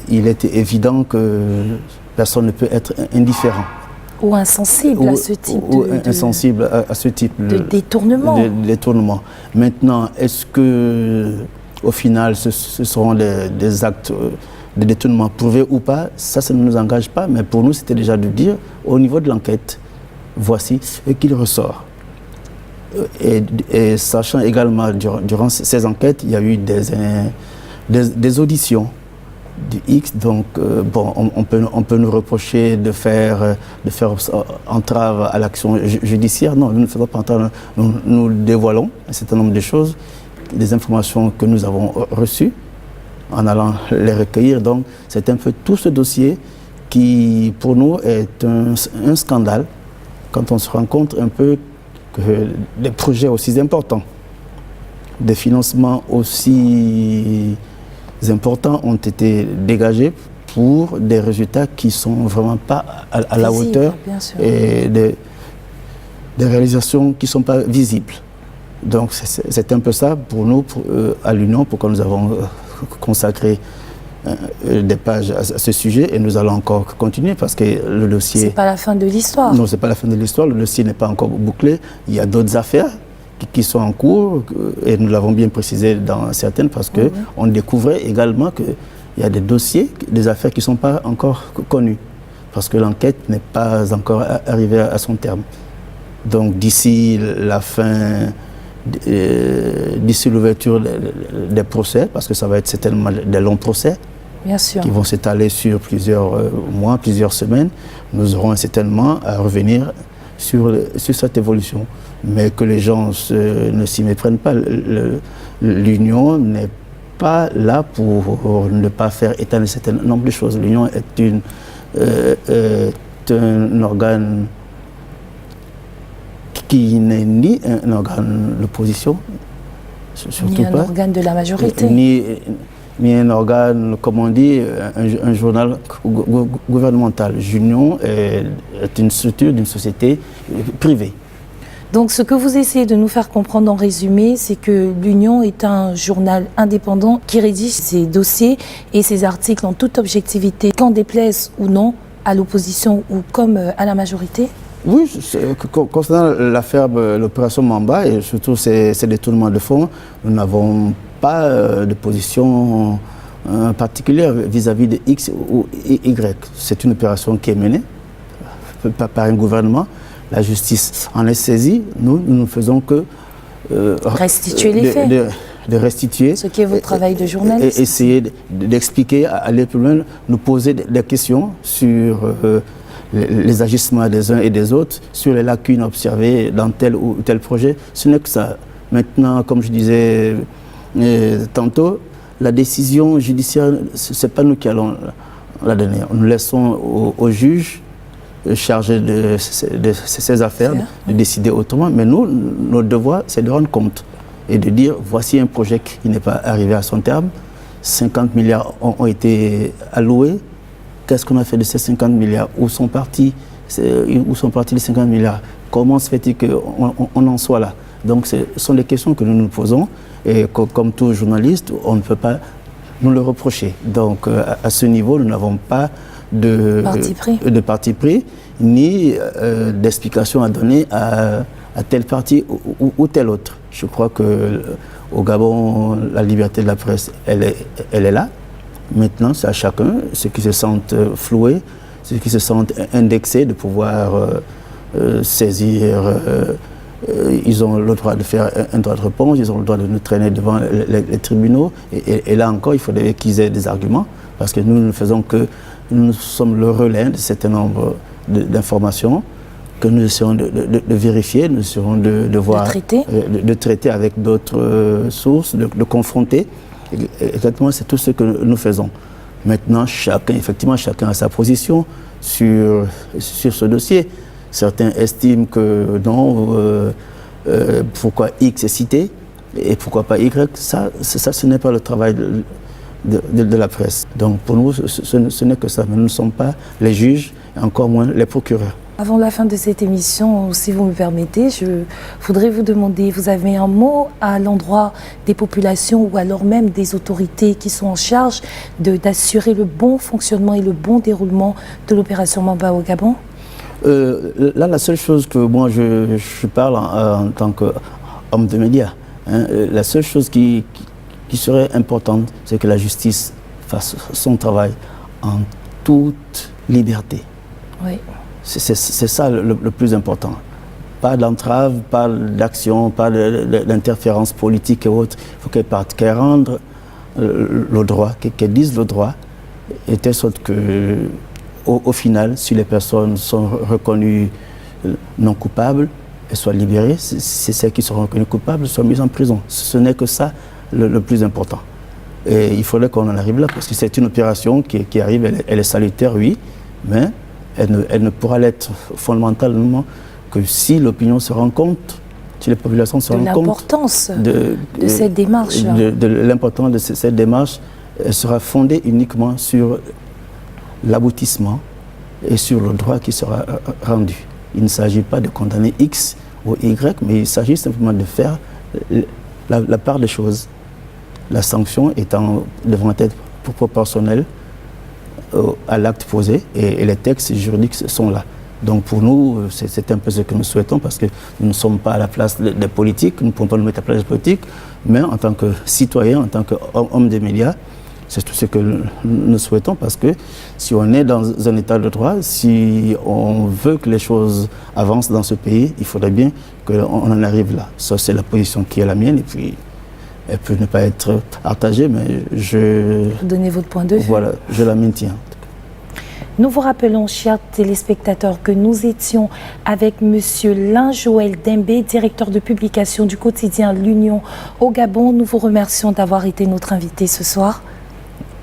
il était évident que personne ne peut être indifférent. Ou insensible à ce type insensible à ce type de détournement. Détournement. Maintenant, est-ce que au final ce seront des actes de détournement prouvés ou pas? Ça ne nous engage pas, mais pour nous c'était déjà de dire au niveau de l'enquête, voici ce qu'il ressort. Et sachant également durant ces enquêtes, il y a eu des auditions du X, donc bon, on peut nous reprocher de faire entrave à l'action judiciaire. Non, nous ne faisons pas entrave, nous dévoilons un certain nombre de choses, des informations que nous avons reçues en allant les recueillir. Donc c'est un peu tout ce dossier qui pour nous est un scandale quand on se rend compte un peu que des projets aussi importants, des financements aussi importants ont été dégagés pour des résultats qui ne sont vraiment pas à la hauteur et des réalisations qui ne sont pas visibles. Donc c'est un peu ça pour nous, à l'Union, pourquoi nous avons consacré des pages à ce sujet et nous allons encore continuer parce que le dossier... C'est pas la fin de l'histoire. Non, c'est pas la fin de l'histoire, le dossier n'est pas encore bouclé. Il y a d'autres affaires qui sont en cours et nous l'avons bien précisé dans certaines parce qu'on découvrait également qu'il y a des dossiers, des affaires qui ne sont pas encore connues parce que l'enquête n'est pas encore arrivée à son terme. Donc d'ici la fin, d'ici l'ouverture des procès, parce que ça va être certainement des longs procès, bien sûr, qui vont s'étaler sur plusieurs mois, plusieurs semaines, nous aurons certainement à revenir sur cette évolution. Mais que les gens ne s'y méprennent pas. L'Union n'est pas là pour ne pas faire étaler un certain nombre de choses. L'Union est un organe qui n'est ni un organe d'opposition, ni un organe de la majorité. Ni un organe, comme on dit, un journal gouvernemental. L'Union est une structure d'une société privée. Donc ce que vous essayez de nous faire comprendre en résumé, c'est que l'Union est un journal indépendant qui rédige ses dossiers et ses articles en toute objectivité, qu'en déplaise ou non à l'opposition ou comme à la majorité? Oui, concernant l'affaire, l'opération Mamba et surtout ces détournements de fonds, nous n'avons pas de position particulière vis-à-vis de X ou Y. C'est une opération qui est menée par un gouvernement. La justice en est saisie. Nous ne faisons que restituer les faits. De restituer. Ce qui est votre travail de journaliste. Et essayer d'expliquer, aller plus loin, nous poser des questions sur les agissements des uns et des autres, sur les lacunes observées dans tel ou tel projet. Ce n'est que ça. Maintenant, comme je disais tantôt, la décision judiciaire, ce n'est pas nous qui allons la donner. Nous laissons aux juges chargés de ces affaires de décider autrement. Mais nous, notre devoir, c'est de rendre compte et de dire, voici un projet qui n'est pas arrivé à son terme. 50 milliards ont été alloués. Qu'est-ce qu'on a fait de ces 50 milliards? Où sont partis les 50 milliards? Comment se fait-il qu'on en soit là? Donc ce sont des questions que nous nous posons et comme tout journaliste, on ne peut pas nous le reprocher. Donc à ce niveau, nous n'avons pas de parti pris, ni d'explication à donner à tel parti ou tel autre. Je crois qu'au Gabon, la liberté de la presse, elle est là. Maintenant, c'est à chacun, ceux qui se sentent floués, ceux qui se sentent indexés, de pouvoir saisir. Ils ont le droit de faire un droit de réponse, ils ont le droit de nous traîner devant les tribunaux. Et là encore, il faudrait qu'ils aient des arguments, parce que nous ne faisons que... Nous sommes le relais d'un certain nombre d'informations que nous essayons de vérifier, nous essayons de voir... De traiter avec d'autres sources, de confronter. Exactement, c'est tout ce que nous faisons. Maintenant, chacun a sa position sur ce dossier. Certains estiment que non, pourquoi X est cité et pourquoi pas Y, ça ce n'est pas le travail de la presse. Donc pour nous, ce n'est que ça. Mais nous ne sommes pas les juges, et encore moins les procureurs. Avant la fin de cette émission, si vous me permettez, je voudrais vous demander, vous avez un mot à l'endroit des populations ou alors même des autorités qui sont en charge d'assurer le bon fonctionnement et le bon déroulement de l'opération Mamba au Gabon? Là, la seule chose que moi je parle en tant qu'homme de médias, hein, la seule chose qui serait importante, c'est que la justice fasse son travail en toute liberté. Oui. C'est ça le plus important. Pas d'entrave, pas d'action, pas d'interférence politique et autres. Il faut qu'elle rende le droit, qu'elle dise le droit, et telle sorte que, au final, si les personnes sont reconnues non coupables, elles soient libérées. C'est celles qui seront reconnues coupables, soient mises en prison. Ce n'est que ça le plus important. Et il faudrait qu'on en arrive là, parce que c'est une opération qui arrive, elle est salutaire, oui, mais elle ne pourra l'être fondamentalement que si l'opinion se rend compte, si les populations se rendent compte l'importance de cette démarche. De l'importance de cette démarche, elle sera fondée uniquement sur l'aboutissement et sur le droit qui sera rendu. Il ne s'agit pas de condamner X ou Y, mais il s'agit simplement de faire la part des choses. La sanction devant être proportionnelle à l'acte posé, et les textes juridiques sont là. Donc pour nous, c'est un peu ce que nous souhaitons, parce que nous ne sommes pas à la place des politiques, nous ne pouvons pas nous mettre à la place des politiques, mais en tant que citoyens, en tant qu'hommes des médias, c'est tout ce que nous souhaitons, parce que si on est dans un état de droit, si on veut que les choses avancent dans ce pays, il faudrait bien qu'on en arrive là. Ça, c'est la position qui est la mienne, et puis elle peut ne pas être partagée, mais Vous donnez votre point de vue. Voilà, je la maintiens. Nous vous rappelons, chers téléspectateurs, que nous étions avec M. Lin-Joël Dembé, directeur de publication du quotidien L'Union au Gabon. Nous vous remercions d'avoir été notre invité ce soir.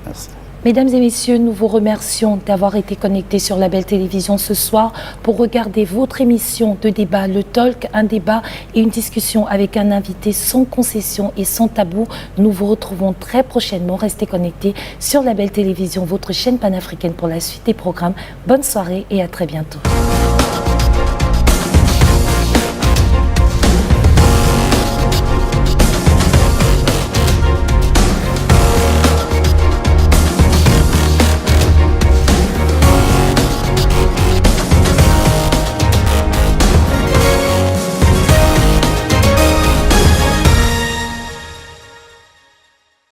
Merci. Mesdames et messieurs, nous vous remercions d'avoir été connectés sur la Belle Télévision ce soir pour regarder votre émission de débat, le Talk, un débat et une discussion avec un invité sans concession et sans tabou. Nous vous retrouvons très prochainement. Restez connectés sur la Belle Télévision, votre chaîne panafricaine pour la suite des programmes. Bonne soirée et à très bientôt.